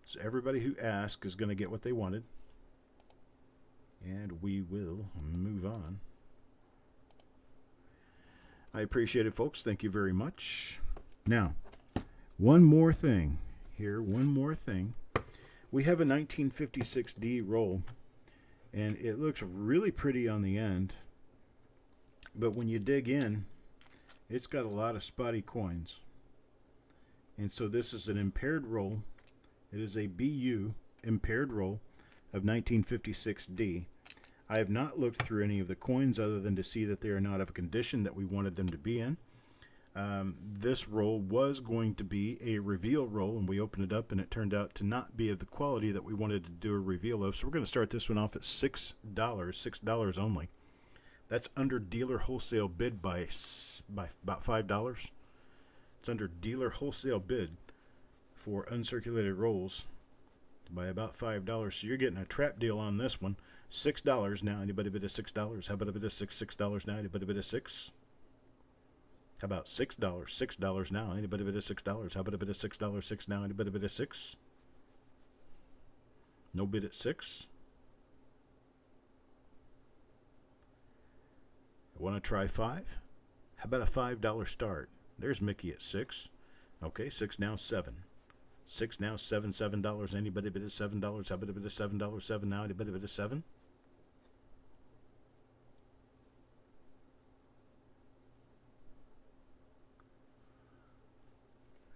So everybody who asked is going to get what they wanted. And we will move on. I appreciate it, folks. Thank you very much. Now, one more thing here. One more thing. We have a 1956D roll, and it looks really pretty on the end. But when you dig in, it's got a lot of spotty coins. And so this is an impaired roll. It is a BU impaired roll of 1956D. I have not looked through any of the coins other than to see that they are not of a condition that we wanted them to be in. This roll was going to be a reveal roll, and we opened it up, and it turned out to not be of the quality that we wanted to do a reveal of. So we're going to start this one off at $6, $6 only. That's under dealer wholesale bid by about $5. It's under dealer wholesale bid for uncirculated rolls by about $5. So you're getting a trap deal on this one. $6 now. Anybody bid a $6? How about a bid of $6 now? Anybody bid a $6? How about $6? $6 now. Anybody bid a $6? How about a bid of $6? 6 now. Anybody bid a $6? No bid at 6. Want to try 5? How about a $5 start? There's Mickey at 6. Okay, 6 now, 7. 6 now, 7, $7. Anybody bid a $7? How about a bid of $7? 7 now. Anybody bid a 7?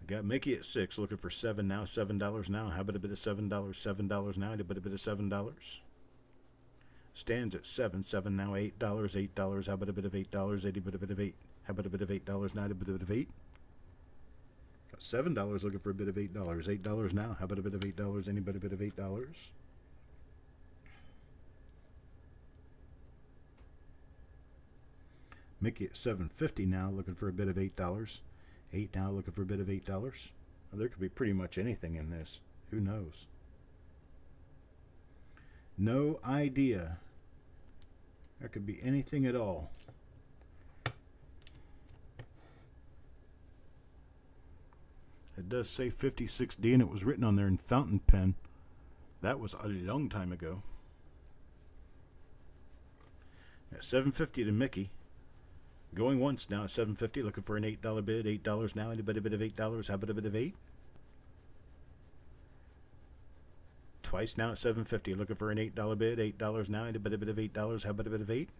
Got Mickey at 6, looking for 7 now, $7 now. How about a bit of $7? $7 now. Anybody bid a $7? Stands at 7, 7 now, $8, $8. How about a bit of $8? Anybody bid a bit of 8? How about a bit of $8 now? A bit of 8? Got $7 looking for a bit of $8. $8 now. How about a bit of $8? Anybody bid of $8? Mickey at $7.50 now, looking for a bit of $8. 8 now, looking for a bit of $8. Well, there could be pretty much anything in this. Who knows? No idea. There could be anything at all. It does say 56D, and it was written on there in fountain pen. That was a long time ago. At $7.50 to Mickey. Going once now at $7.50, looking for an $8 bid. $8 now. Anybody bid of $8? How about a bid of 8? Twice now at $7.50, looking for an $8 bid. $8 now. Anybody bid of $8? How about a bid of 8?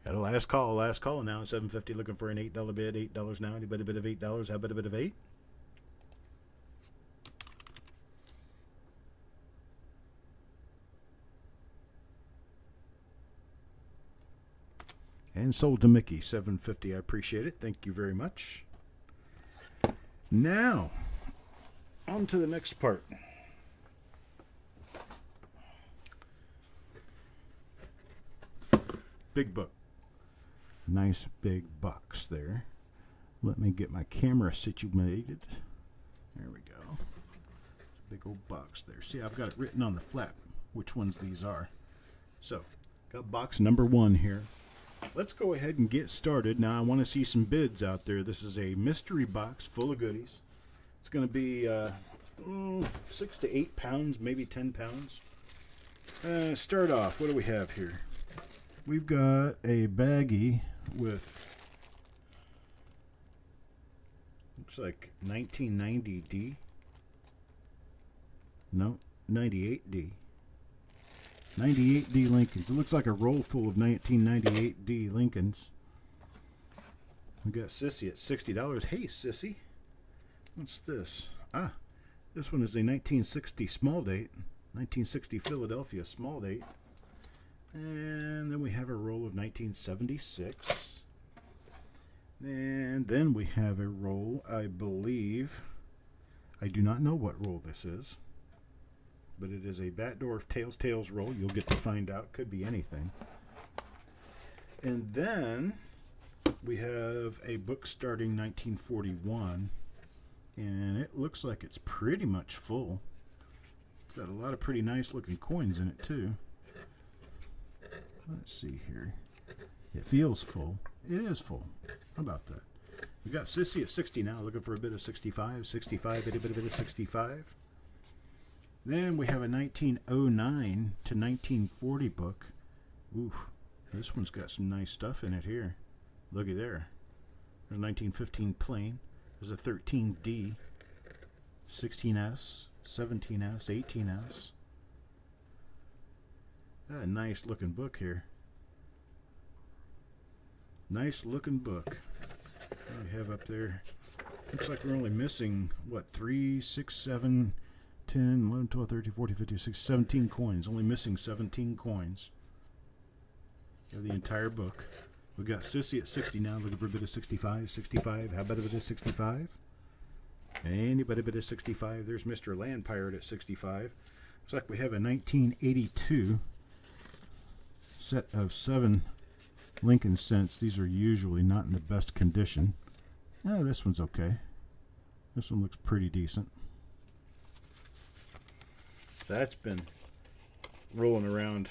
Got a last call now. $7.50 looking for an $8 bid. $8 now. Anybody bid of $8? How about a bid of 8? And sold to Mickey, $7.50. I appreciate it. Thank you very much. Now, on to the next part. Big book. Nice big box there. Let me get my camera situated. There we go. Big old box there. See, I've got it written on the flap which ones these are. So, got box number 1 here. Let's go ahead and get started. Now, I want to see some bids out there. This is a mystery box full of goodies. It's going to be 6 to 8 pounds, maybe 10 pounds. Start off, what do we have here? We've got a baggie with, looks like 1990D. No, 98D. 98D Lincolns. It looks like a roll full of 1998D Lincolns. We got Sissy at $60. Hey, Sissy. What's this? Ah, this one is a 1960 small date. 1960 Philadelphia small date. And then we have a roll of 1976. And then we have a roll, I believe. I do not know what roll this is, but it is a Batdorf Tails roll. You'll get to find out. Could be anything. And then we have a book starting 1941, and it looks like it's pretty much full. It's got a lot of pretty nice looking coins in it too. Let's see here. It feels full. It is full. How about that? We got Sissy at 60 now, looking for a bit of 65. 65, bit of 65. Then we have a 1909 to 1940 book. Ooh, this one's got some nice stuff in it here. Looky there. There's a 1915 plain. There's a 13D, 16S, 17S, 18S. A nice looking book here. Nice looking book. What do we have up there? Looks like we're only missing, what, 3, 6, 7, 10, 11, 12, 13, 14, 15, 16, 17 coins. Only missing 17 coins. You have the entire book. We got Sissy at 60 now, looking for a bit of 65. 65, how about a bit of 65? Anybody bit of 65? There's Mr. Land Pirate at 65. Looks like we have a 1982 set of 7 Lincoln cents. These are usually not in the best condition. Oh, this one's okay. This one looks pretty decent. That's been rolling around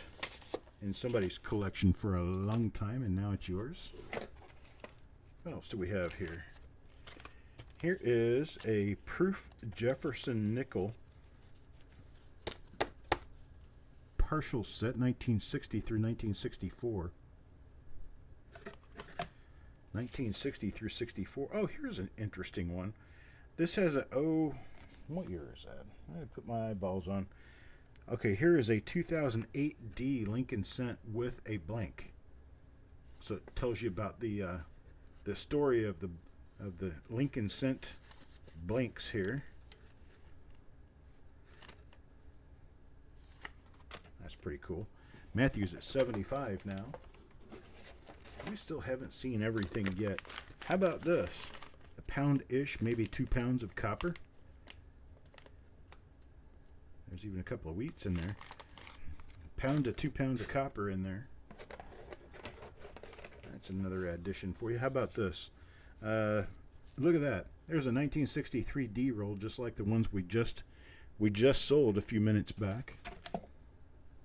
in somebody's collection for a long time, and now it's yours. What else do we have here? Here is a Proof Jefferson nickel partial set, 1960 through 1964. 1960 through 64. Oh, here's an interesting one. This has a, what year is that? I put my eyeballs on. Okay, here is a 2008D Lincoln cent with a blank. So it tells you about the story of the Lincoln cent blanks here. That's pretty cool. Matthew's at 75 now. We still haven't seen everything yet. How about this? A pound-ish, maybe 2 pounds of copper. There's even a couple of wheats in there. A pound to 2 pounds of copper in there. That's another addition for you. How about this? Look at that. There's a 1963 D roll, just like the ones we just sold a few minutes back.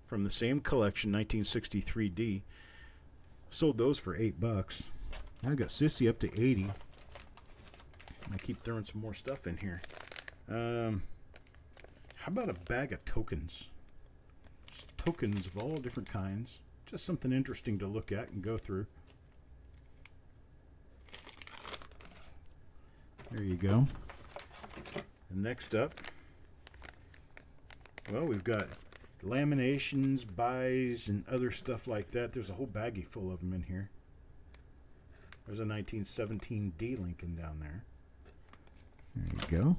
From the same collection, 1963 D. Sold those for $8. I got Sissy up to 80. I keep throwing some more stuff in here. How about a bag of tokens? Just tokens of all different kinds. Just something interesting to look at and go through. There you go. And next up, well, we've got laminations, buys, and other stuff like that. There's a whole baggie full of them in here. There's a 1917D Lincoln down there. There you go.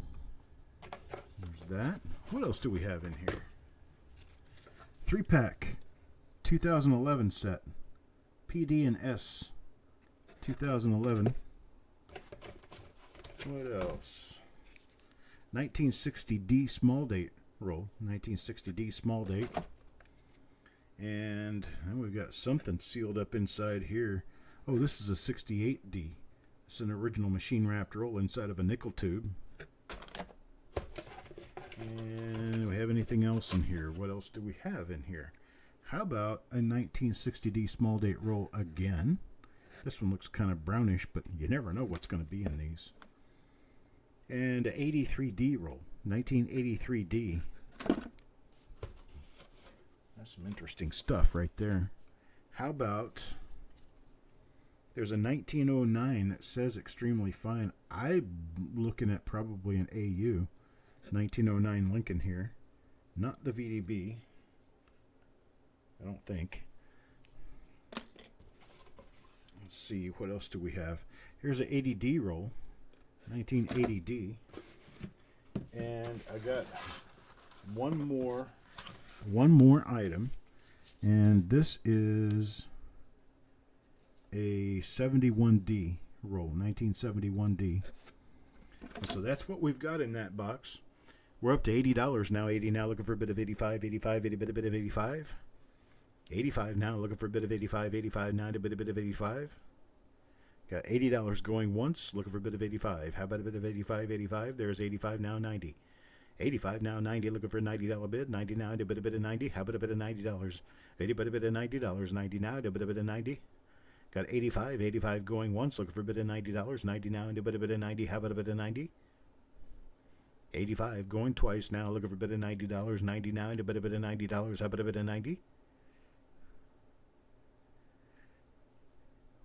There's that. What else do we have in here? 3-pack 2011 set. PD and S 2011. What else? 1960D small date roll. 1960D small date. And then we've got something sealed up inside here. Oh, this is a 68D. It's an original machine wrapped roll inside of a nickel tube. And do we have anything else in here? What else do we have in here? How about a 1960D small date roll again? This one looks kind of brownish, but you never know what's going to be in these. And an 83D roll. 1983D. That's some interesting stuff right there. How about... There's a 1909 that says extremely fine. I'm looking at probably an AU. 1909 Lincoln here. Not the VDB. I don't think. Let's see, what else do we have? Here's an 80D roll. 1980D. And I got one more item. And this is a 71D roll, 1971D. So that's what we've got in that box. We're up to $80 now. 80 now, looking for a bit of 85, 85, 80 bit of 85. 85 now, looking for a bit of 85, 85 now, a bit of 85. Got $80 going once, looking for a bit of 85. How about a bit of 85, 85? There's 85 now, 90. 85 now, 90, looking for a $90 bid. 90 now, a bit of 90. How about a bit of $90? 80 but a bit of $90. 90 now, a bit of 90. Got 85, 85 going once, looking for a bit of $90. 90 now, and a bit of 90. How about a bit of 90? 85 going twice now, looking for a bit of $90. 90 now, and a bit of $90. How about a bit of 90?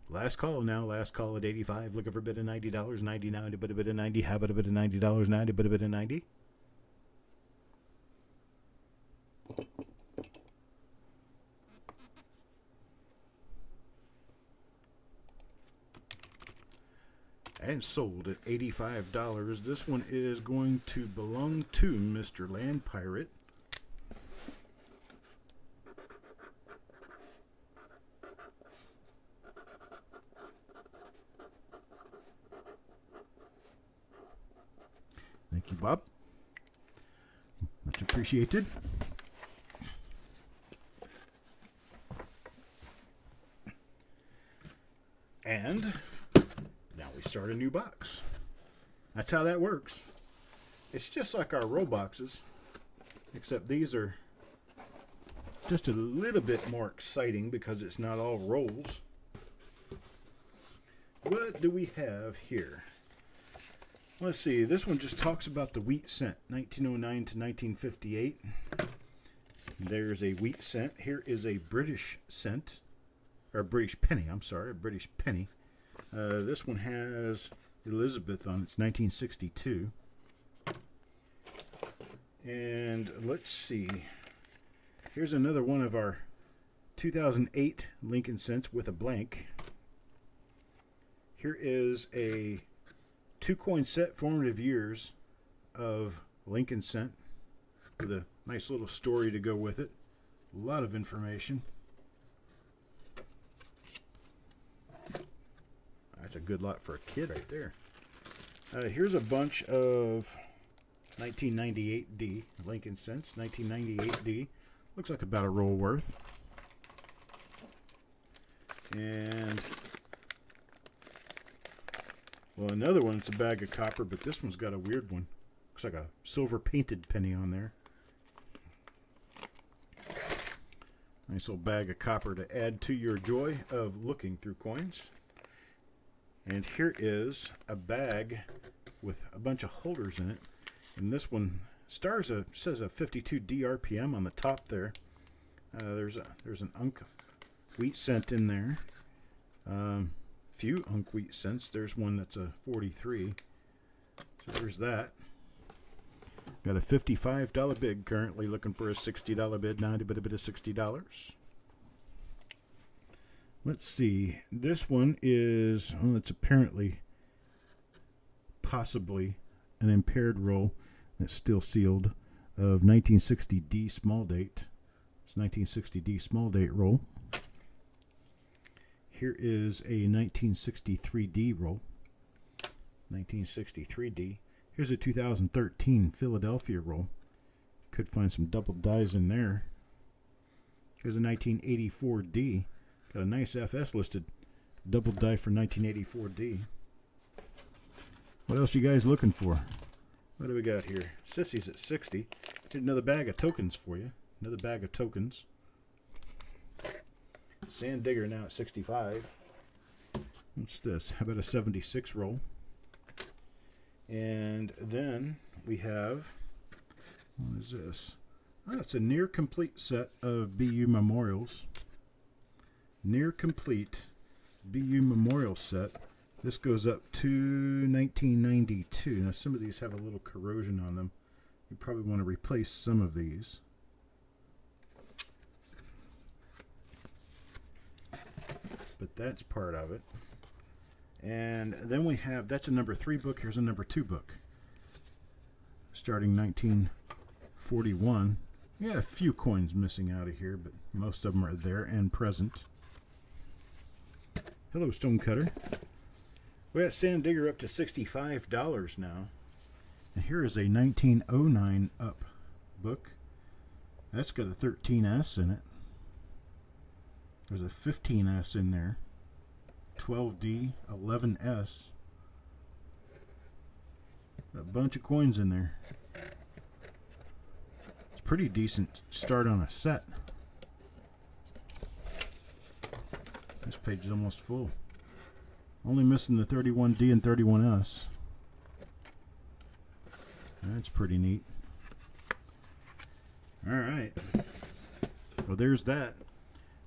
Last call now, last call at 85, looking for a bit of $90. 90 now, and a bit of 90. How about a bit of $90 now, and a bit of 90? And sold at $85. This one is going to belong to Mr. Land Pirate. Thank you, Bob. Much appreciated. And now we start a new box. That's how that works. It's just like our roll boxes, except these are just a little bit more exciting because it's not all rolls. What do we have here? Let's see. This one just talks about the wheat cent, 1909 to 1958. There's a wheat cent. Here is a British cent, or British penny. I'm sorry, a British penny. This one has Elizabeth on it. It's 1962. And let's see. Here's another one of our 2008 Lincoln cents with a blank. Here is a 2-coin set, formative years of Lincoln cent, with a nice little story to go with it. A lot of information. That's a good lot for a kid right there. Here's a bunch of 1998D Lincoln cents. 1998D. Looks like about a roll worth. And, well, another one, it's a bag of copper, but this one's got a weird one. Looks like a silver painted penny on there. Nice little bag of copper to add to your joy of looking through coins. And here is a bag with a bunch of holders in it. And this one says a 52 DRPM on the top there. There's an Unk wheat cent in there. Few Unk wheat cents. There's one that's a 43. So there's that. Got a $55 bid currently, looking for a $60 bid. Now a bit of $60. Let's see. This one is, well, it's apparently, possibly, an impaired roll that's still sealed of 1960D small date. It's 1960D small date roll. Here is a 1963D roll. 1963D. Here's a 2013 Philadelphia roll. Could find some double dies in there. Here's a 1984D. Got a nice FS listed. Double die for 1984D. What else you guys looking for? What do we got here? Sissy's at 60. Here's another bag of tokens for you. Another bag of tokens. Sand Digger now at 65. What's this? How about a 76 roll? And then we have, what is this? Oh, it's a near complete set of BU Memorials. Near complete BU Memorial set. This goes up to 1992. Now some of these have a little corrosion on them. You probably want to replace some of these. But that's part of it. And then we have, that's a number 3 book. Here's a number 2 book. Starting 1941. Yeah, a few coins missing out of here, but most of them are there and present. Hello, Stonecutter. We got Sand Digger up to $65 now. And here is a 1909 up book. That's got a 13S in it. There's a 15S in there. 12D, 11S. A bunch of coins in there. It's a pretty decent start on a set. This page is almost full. Only missing the 31D and 31S. That's pretty neat. Alright. Well, there's that.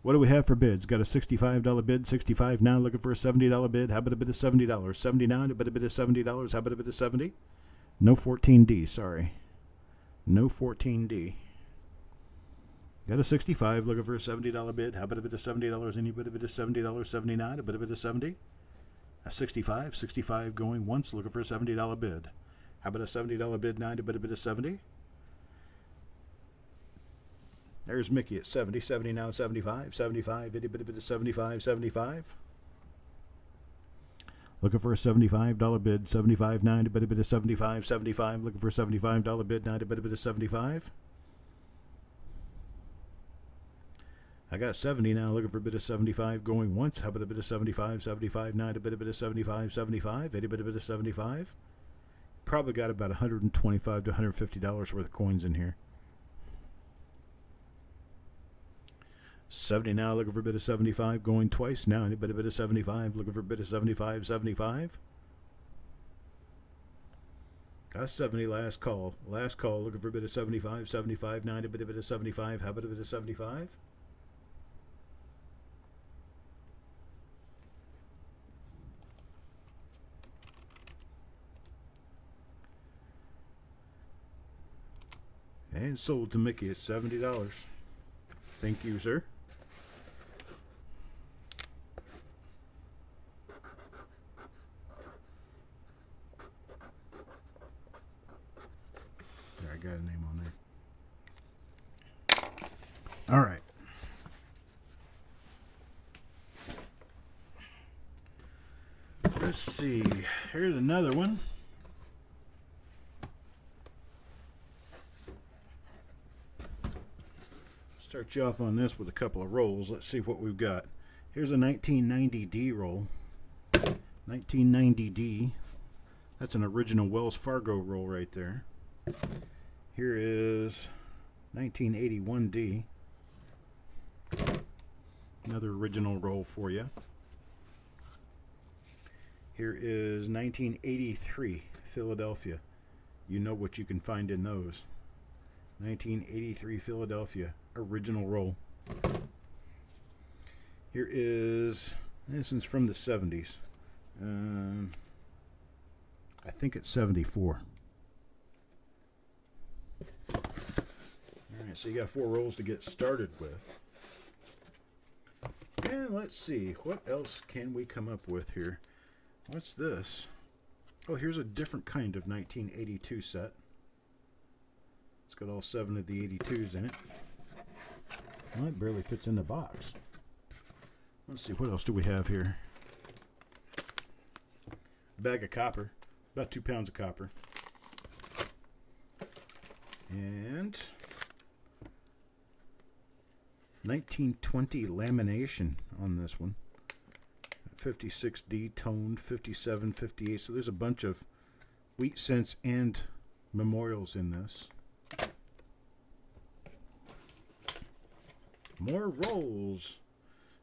What do we have for bids? Got a $65 bid, 65 now, looking for a $70 bid. How about a bid of $70? 79, a bit of $70. How about a bid of 70? No 14D, sorry. No 14D. Got a 65, looking for a $70 bid. How about a bid of $70? Any bit of $70, 79, a bit of 70? A 65 going once, looking for a $70 bid. How about a $70 bid, 9, a bit of 70? There's Mickey at 70, 70 now, 75, 75, itty bitty bit of 75, 75. Looking for a $75 bid, 75, 9, a bit of 75, 75. Looking for a $75 bid, 9, a bit of 75. I got 70 now, looking for a bit of 75 going once. How about a bit of 75, 75, 9, a bit of 75, 75, itty bit of 75. Probably got about $125 to $150 worth of coins in here. 70 now, looking for a bit of 75, going twice now, a bit of 75, looking for a bit of 75, 75. Got 70, last call, looking for a bit of 75, 75, 9, a bit of 75, how about a bit of 75? And sold to Mickey at $70. Thank you, sir. There, I got a name on there. All right. Let's see. Here's another one. Start you off on this with a couple of rolls. Let's see what we've got. Here's a 1990D roll. 1990D. That's an original Wells Fargo roll right there. Here is 1981D. Another original roll for you. Here is 1983 Philadelphia. You know what you can find in those. 1983 Philadelphia. Original roll. Here is, this is from the 70s. I think it's 74. Alright, so you got 4 rolls to get started with. And let's see, what else can we come up with here? What's this? Oh, here's a different kind of 1982 set. It's got all 7 of the 82s in it. Well, it barely fits in the box. Let's see, what else do we have here? Bag of copper, about 2 pounds of copper. And 1920 lamination on this one. 56D toned, 57, 58. So there's a bunch of wheat cents and memorials in this. More rolls.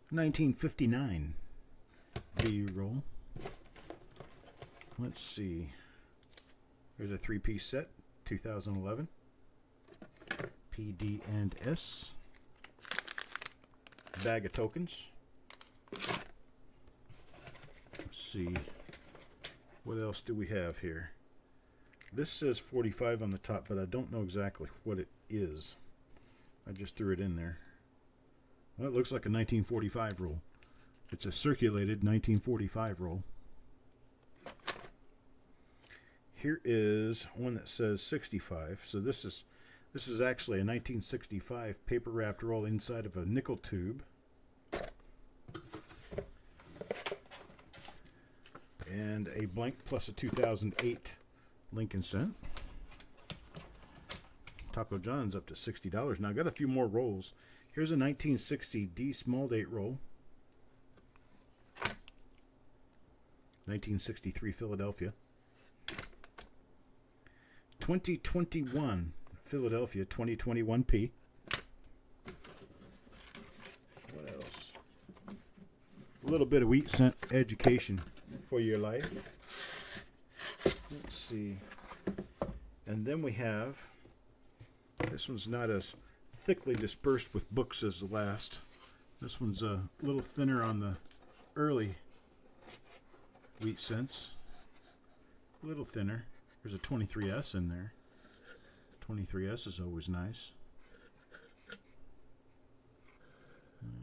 1959 B roll. Let's see. There's a 3-piece set, 2011. PD and S. Bag of tokens. Let's see. What else do we have here? This says 45 on the top, but I don't know exactly what it is. I just threw it in there. Well, it looks like a 1945 roll. It's a circulated 1945 roll. Here is one that says 65. So this is actually a 1965 paper wrapped roll inside of a nickel tube. And a blank plus a 2008 Lincoln cent. Taco John's up to $60. Now I got a few more rolls. Here's a 1960 D small date roll. 1963 Philadelphia. 2021 Philadelphia 2021 P. What else? A little bit of wheat cent education for your life. Let's see. And then we have, this one's not as thickly dispersed with books as the last. This one's a little thinner on the early wheat cents. A little thinner. There's a 23S in there. 23S is always nice.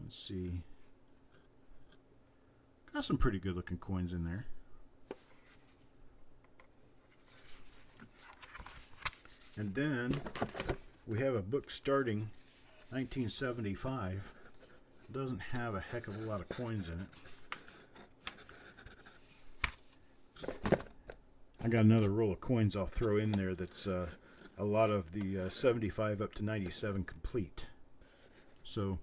Let's see. Got some pretty good looking coins in there. And then we have a book starting 1975. It doesn't have a heck of a lot of coins in it. I got another roll of coins I'll throw in there that's a lot of the 75 up to 97 complete. So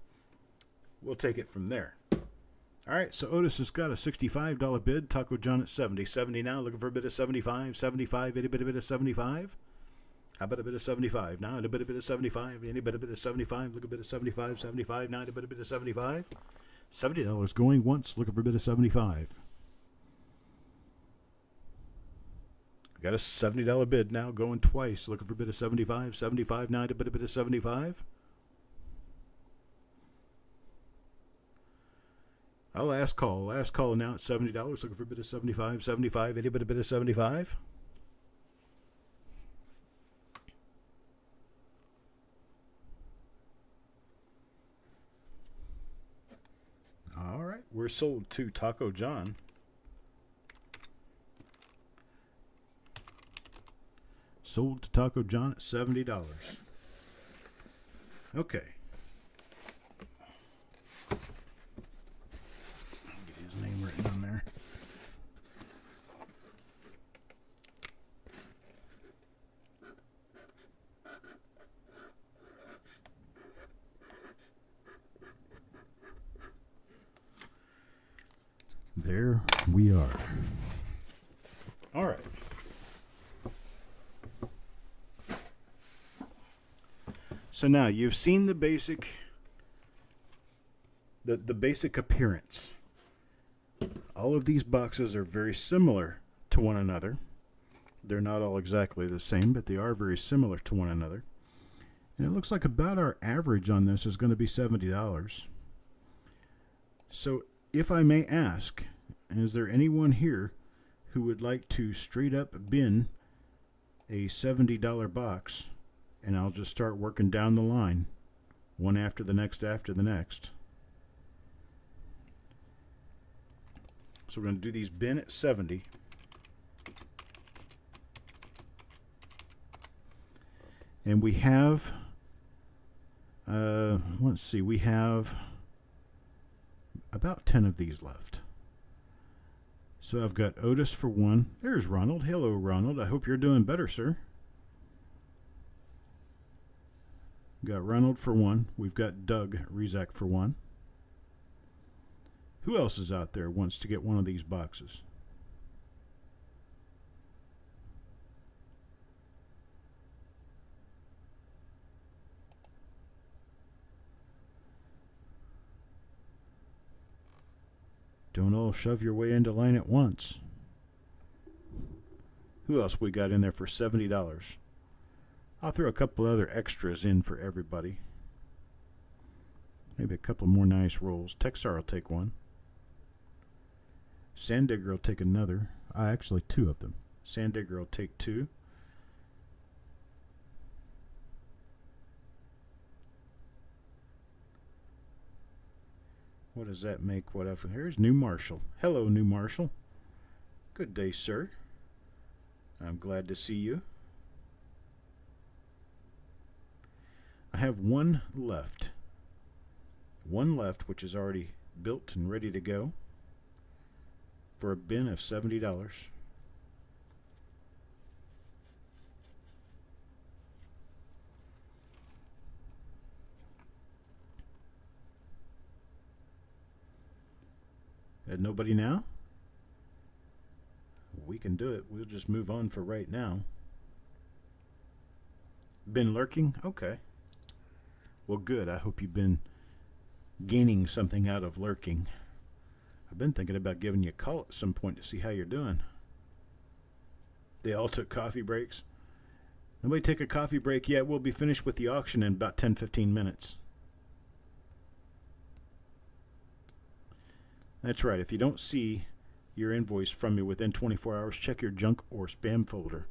we'll take it from there. All right, so Otis has got a $65 bid. Taco John at 70. 70 now, looking for a bit of 75. 75, any bit of 75. How about a bit of 75? Now, a bit of 75. Any bit of 75. Look a bit of 75. 75 now, a bit of 75. $70 going once. Looking for a bit of 75. Got a $70 bid now going twice. Looking for a bit of 75. 75 now, a bit of 75. Last call. Last call now at $70. Looking for a bit of 75. 75. Any bit of 75. All right. We're sold to Taco John. Sold to Taco John at $70. Okay. Get his name written on there. There we are. All right. So now you've seen the basic, the basic appearance. All of these boxes are very similar to one another. They're not all exactly the same, but they are very similar to one another. And it looks like about our average on this is going to be $70. So if I may ask, is there anyone here who would like to straight up bin a $70 box? And I'll just start working down the line, one after the next after the next. So we're going to do these bin at 70. And we have, let's see, we have about 10 of these left. So I've got Otis for 1. There's Ronald. Hello, Ronald. I hope you're doing better, sir. Got Ronald for 1. We've got Doug Rezak for 1. Who else is out there wants to get one of these boxes? Don't all shove your way into line at once. Who else we got in there for $70? I'll throw a couple other extras in for everybody. Maybe a couple more nice rolls. Texar will take 1. Sandigger will take another. Actually, 2 of them. Sandigger will take 2. What does that make? Here's New Marshall. Hello, New Marshall. Good day, sir. I'm glad to see you. I have 1 left. 1 left, which is already built and ready to go, for a bin of $70. And nobody now? We can do it. We'll just move on for right now. Been lurking? Okay. Well, good. I hope you've been gaining something out of lurking. I've been thinking about giving you a call at some point to see how you're doing. They all took coffee breaks. Nobody take a coffee break yet. We'll be finished with the auction in about 10-15 minutes. That's right. If you don't see your invoice from me within 24 hours, check your junk or spam folder.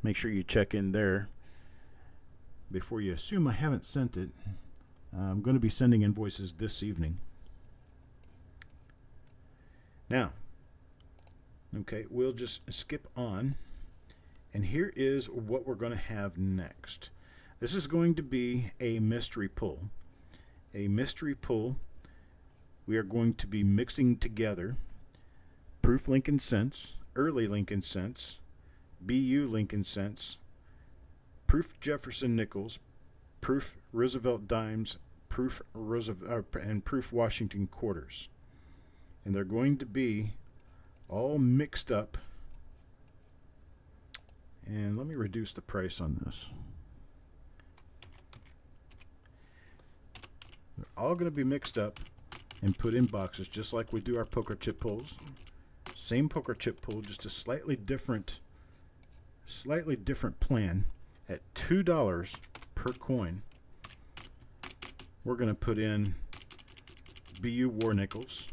Make sure you check in there before you assume I haven't sent it. I'm going to be sending invoices this evening. Now, okay, we'll just skip on. And here is what we're going to have next. This is going to be a mystery pull. A mystery pull. We are going to be mixing together Proof Lincoln Cents, Early Lincoln Cents, BU Lincoln Cents, Proof Jefferson Nickels, Proof Roosevelt Dimes, Proof Roosevelt and Proof Washington Quarters. And they're going to be all mixed up. And let me reduce the price on this. They're all going to be mixed up and put in boxes just like we do our poker chip pulls. Same poker chip pull, just a slightly different plan. At $2 per coin, we're going to put in BU War Nickels.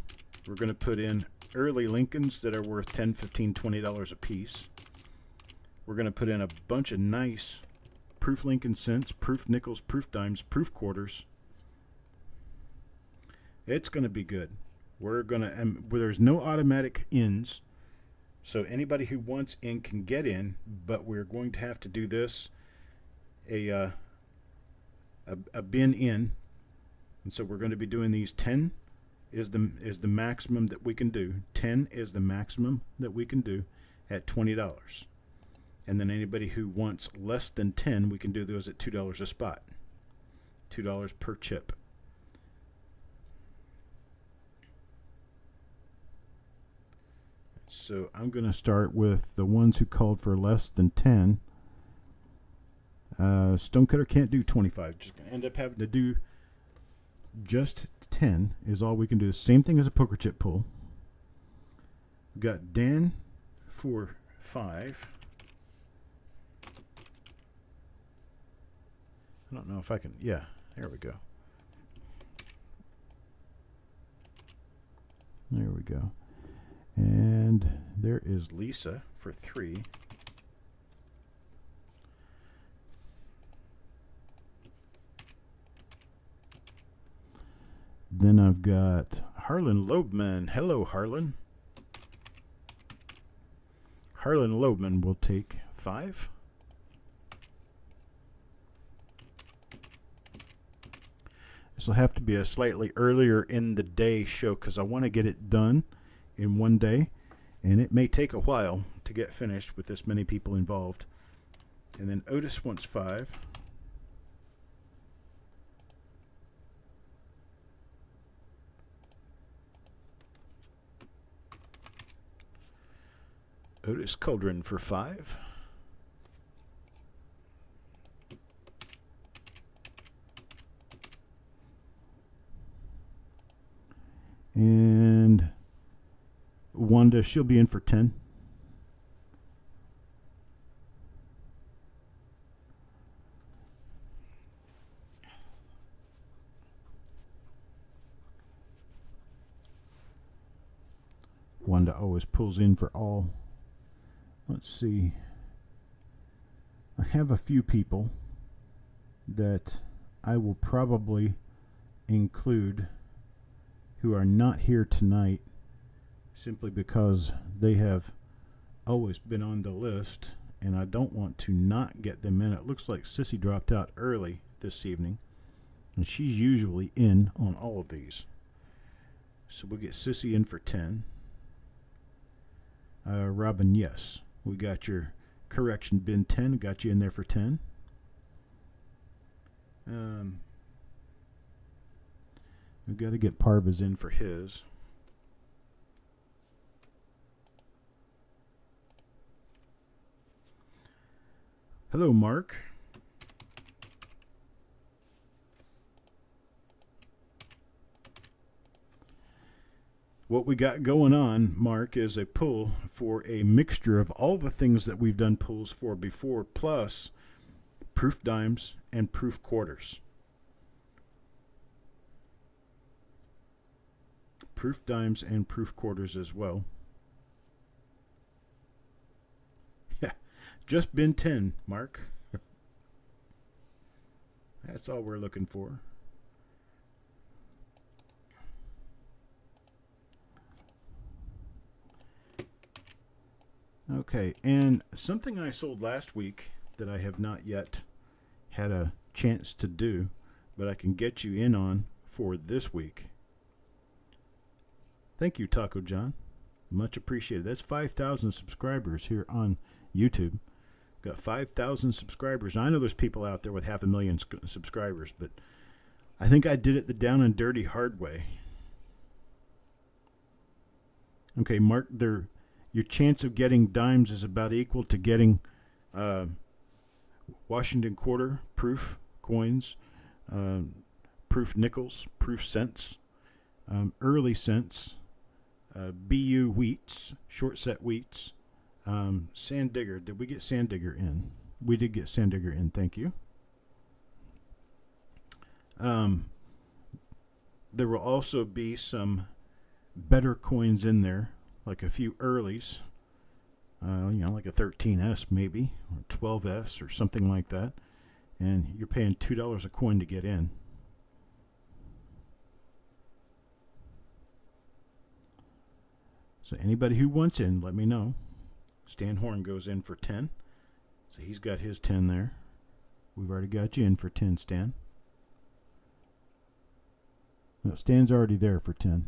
We're going to put in early Lincolns that are worth $10, $15, $20 a piece. We're going to put in a bunch of nice Proof Lincoln Cents, Proof Nickels, Proof Dimes, Proof Quarters. It's going to be good. We're going to, there's no automatic ins, so anybody who wants in can get in, but we're going to have to do this, a bin in, and so we're going to be doing these. 10 is the maximum that we can do. 10 is the maximum that we can do at $20. And then anybody who wants less than 10, we can do those at $2 a spot. $2 per chip. So I'm going to start with the ones who called for less than 10. Stonecutter can't do 25. Just going to end up having to do just 10 is all we can do. Same thing as a poker chip pull. We've got Dan for 5. I don't know if I can. Yeah, there we go. There we go. And there is Lisa for 3. Then I've got Harlan Loebman. Hello, Harlan. Harlan Loebman will take 5. This will have to be a slightly earlier in the day show because I want to get it done in one day, and it may take a while to get finished with this many people involved. And then Otis wants 5. Otis Cauldron for 5. And Wanda, she'll be in for 10. Wanda always pulls in for all. Let's see. I have a few people that I will probably include who are not here tonight simply because they have always been on the list and I don't want to not get them in. It looks like Sissy dropped out early this evening and she's usually in on all of these. So we'll get Sissy in for 10. Robin, yes. We got your correction bin 10. Got you in there for 10. We've got to get Parvas in for his. Hello, Mark. What we got going on, Mark, is a pull for a mixture of all the things that we've done pulls for before, plus proof dimes and proof quarters. Proof dimes and proof quarters as well. Yeah, just bin 10, Mark. That's all we're looking for. Okay, and something I sold last week that I have not yet had a chance to do, but I can get you in on for this week. Thank you, Taco John. Much appreciated. That's 5,000 subscribers here on YouTube. Got 5,000 subscribers. I know there's people out there with 500,000 subscribers, but I think I did it the down and dirty hard way. Okay, Mark, your chance of getting dimes is about equal to getting Washington quarter, proof coins, proof nickels, proof cents, early cents, BU wheats, short set wheats, Sand Digger. Did we get Sand Digger in? We did get Sand Digger in. Thank you. There will also be some better coins in there, like a few earlies, like a 13S maybe, or 12S or something like that. And you're paying $2 a coin to get in. So anybody who wants in, let me know. Stan Horn goes in for 10. So he's got his 10 there. We've already got you in for 10, Stan. No, Stan's already there for 10.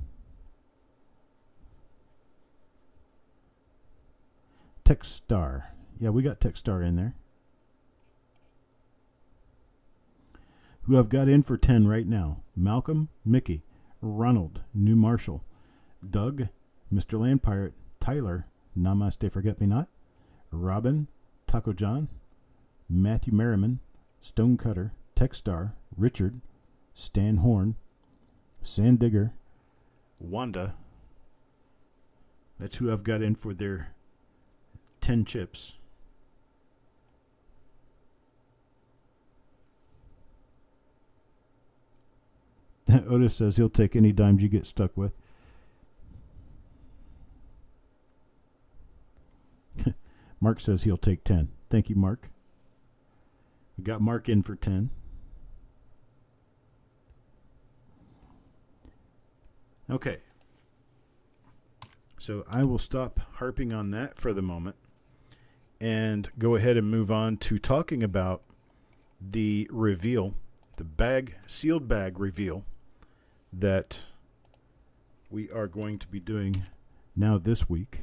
Techstar. Yeah, we got Techstar in there. Who I've got in for 10 right now. Malcolm, Mickey, Ronald, New Marshall, Doug, Mr. Land Pirate, Tyler, Namaste Forget Me Not, Robin, Taco John, Matthew Merriman, Stonecutter, Techstar, Richard, Stan Horn, Sand Digger, Wanda. That's who I've got in for their 10 chips. Otis says he'll take any dimes you get stuck with. Mark says he'll take 10. Thank you, Mark. We got Mark in for 10. Okay. So I will stop harping on that for the moment. and go ahead and move on to talking about the reveal, the sealed bag reveal that we are going to be doing now this week.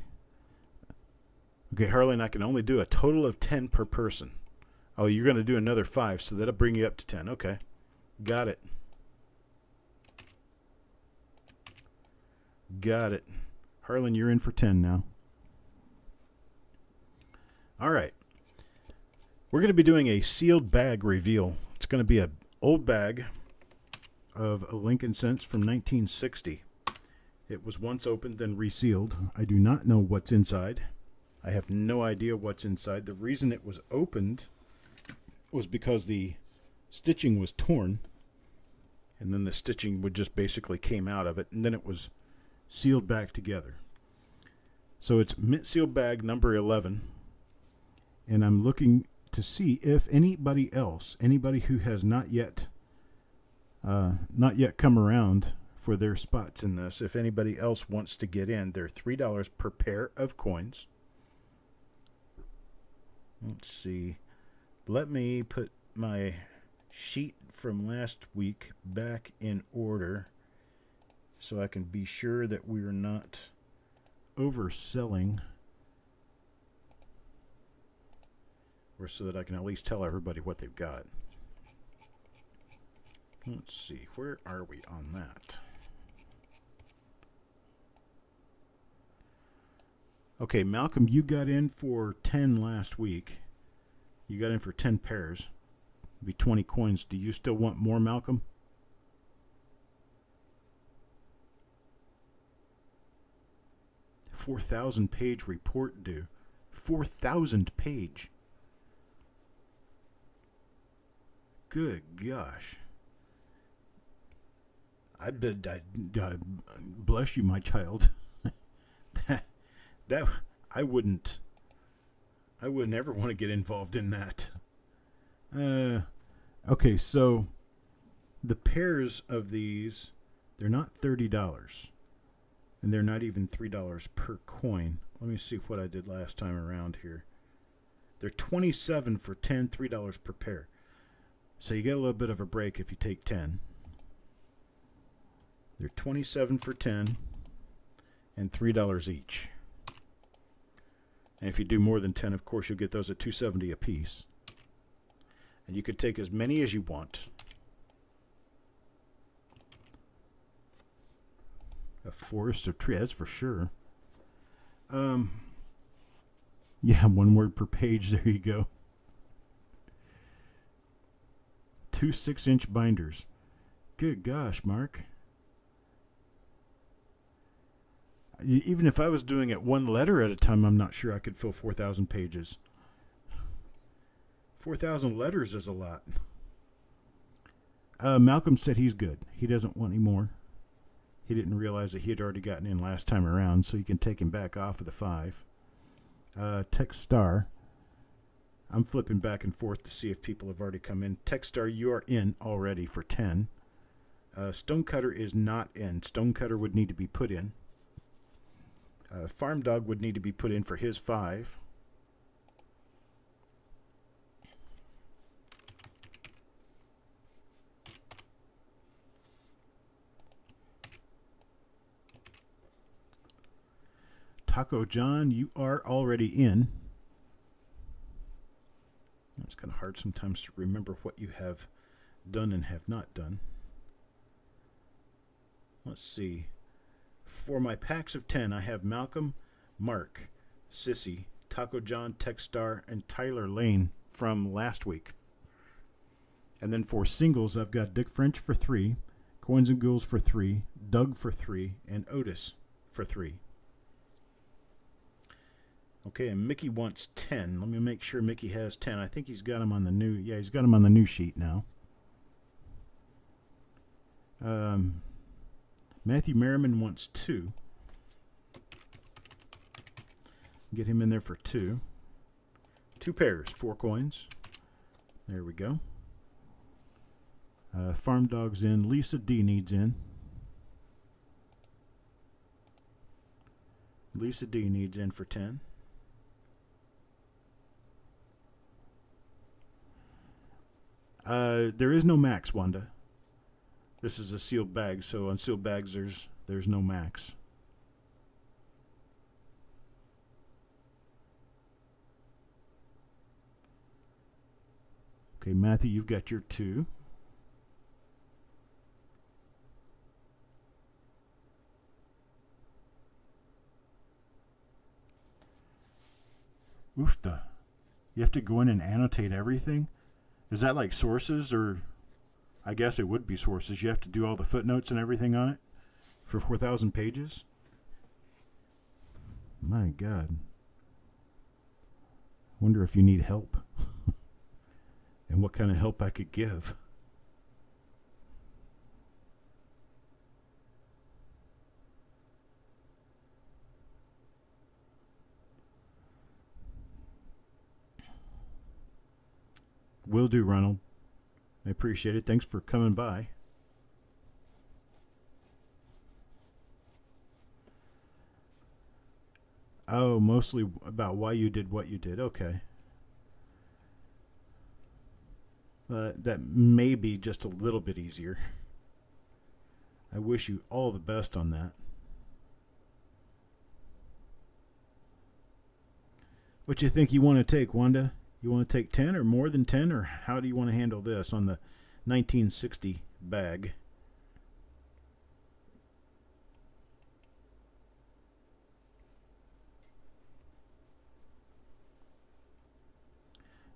Okay, Harlan, I can only do a total of 10 per person. Oh, you're going to do another 5, so that'll bring you up to 10. Okay, got it. Got it. Harlan, you're in for 10 now. All right. We're going to be doing a sealed bag reveal. It's going to be an old bag of a Lincoln Cents from 1960. It was once opened, then resealed. I do not know what's inside. I have no idea what's inside. The reason it was opened was because the stitching was torn, and then the stitching would just basically came out of it, and then it was sealed back together. So it's mint sealed bag number 11, and I'm looking to see if anybody who has not yet come around for their spots in this, if anybody else wants to get in. They're $3 per pair of coins. Let's see. Let me put my sheet from last week back in order so I can be sure that we're not overselling, or so that I can at least tell everybody what they've got. Let's see, where are we on that? Okay, Malcolm, you got in for 10 last week. You got in for 10 pairs. It'd be 20 coins. Do you still want more, Malcolm? $4,000 page report due. 4,000 page. Good gosh. I bless you, my child. that I wouldn't ever want to get involved in that. Okay, so the pairs of these, they're not $30, and they're not even $3 per coin. Let me see what I did last time around here. They're $27 for 10, $3 per pair. So you get a little bit of a break if you take 10. They're $27 for 10 and $3 each. And if you do more than 10, of course, you'll get those at $2.70 a piece. And you could take as many as you want. A forest of trees, that's for sure. Yeah, 1 word per page. There you go. 2 6-inch binders. Good gosh, Mark. Even if I was doing it 1 letter at a time, I'm not sure I could fill 4,000 pages. 4,000 letters is a lot. Malcolm said he's good. He doesn't want any more. He didn't realize that he had already gotten in last time around, so you can take him back off of the 5. Techstar. I'm flipping back and forth to see if people have already come in. Techstar, you are in already for 10. Stonecutter is not in. Stonecutter would need to be put in. Farm Dog would need to be put in for his 5. Taco John, you are already in. It's kind of hard sometimes to remember what you have done and have not done. Let's see. For my packs of 10, I have Malcolm, Mark, Sissy, Taco John, Techstar, and Tyler Lane from last week. And then for singles, I've got Dick French for 3, Coins and Ghouls for 3, Doug for 3, and Otis for 3. Okay, and Mickey wants 10. Let me make sure Mickey has 10. I think he's got them on the new, he's got them on the new sheet now. Matthew Merriman wants 2. Get him in there for 2. 2 pairs, 4 coins. There we go. Farm Dog's in. Lisa D needs in. Lisa D needs in for 10. There is no max, Wanda. This is a sealed bag, so on sealed bags there's no max. Okay, Matthew, you've got your 2. Oofta. You have to go in and annotate everything? Is that like sources, or I guess it would be sources. You have to do all the footnotes and everything on it for 4,000 pages? My God. Wonder if you need help and what kind of help I could give. Will do, Ronald. I appreciate it. Thanks for coming by. Oh, mostly about why you did what you did. Okay. That may be just a little bit easier. I wish you all the best on that. What you think you want to take, Wanda? You want to take 10 or more than 10, or how do you want to handle this on the 1960 bag?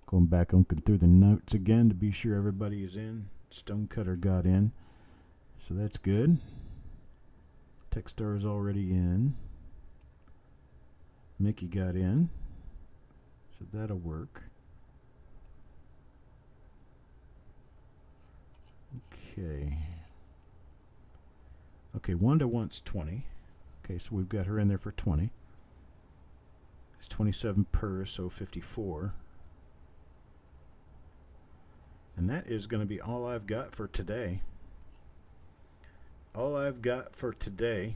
Going back looking through the notes again to be sure everybody is in. Stonecutter got in, so that's good. Techstar is already in. Mickey got in, so that'll work. Okay, Wanda wants 20. Okay, so we've got her in there for 20. It's 27 per, so 54. And that is going to be all I've got for today. All I've got for today.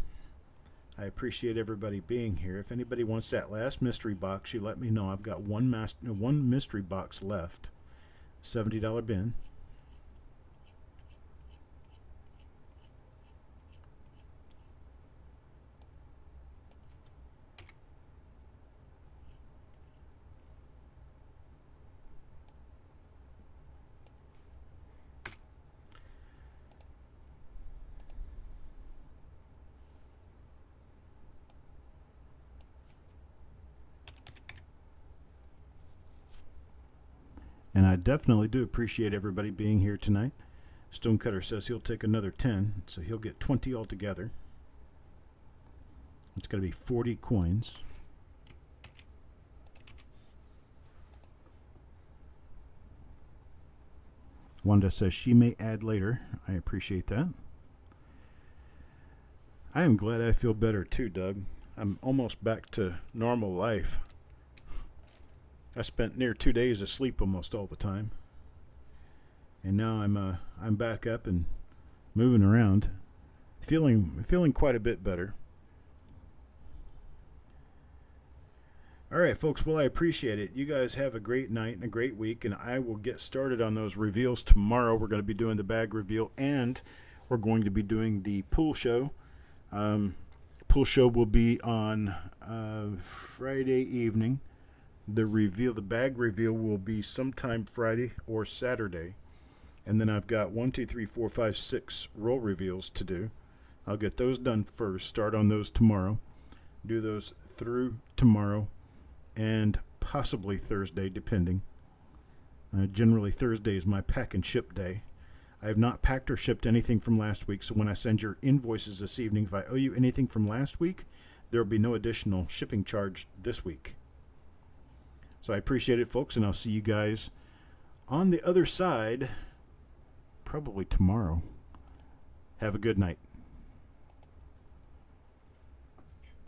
I appreciate everybody being here. If anybody wants that last mystery box, you let me know. I've got one mystery box left. $70 bin. And I definitely do appreciate everybody being here tonight. Stonecutter says he'll take another 10, so he'll get 20 altogether. It's going to be 40 coins. Wanda says she may add later. I appreciate that. I am glad I feel better too, Doug. I'm almost back to normal life. I spent near 2 days asleep almost all the time, and now I'm back up and moving around, feeling quite a bit better. All right, folks. Well, I appreciate it. You guys have a great night and a great week, and I will get started on those reveals tomorrow. We're going to be doing the bag reveal, and we're going to be doing the pool show. Pool show will be on Friday evening. The bag reveal will be sometime Friday or Saturday. And then I've got 1, 2, 3, 4, 5, 6 roll reveals to do. I'll get those done first, start on those tomorrow. Do those through tomorrow and possibly Thursday, depending. Generally Thursday is my pack and ship day. I have not packed or shipped anything from last week, so when I send your invoices this evening, if I owe you anything from last week, there will be no additional shipping charge this week. So I appreciate it, folks, and I'll see you guys on the other side probably tomorrow. Have a good night.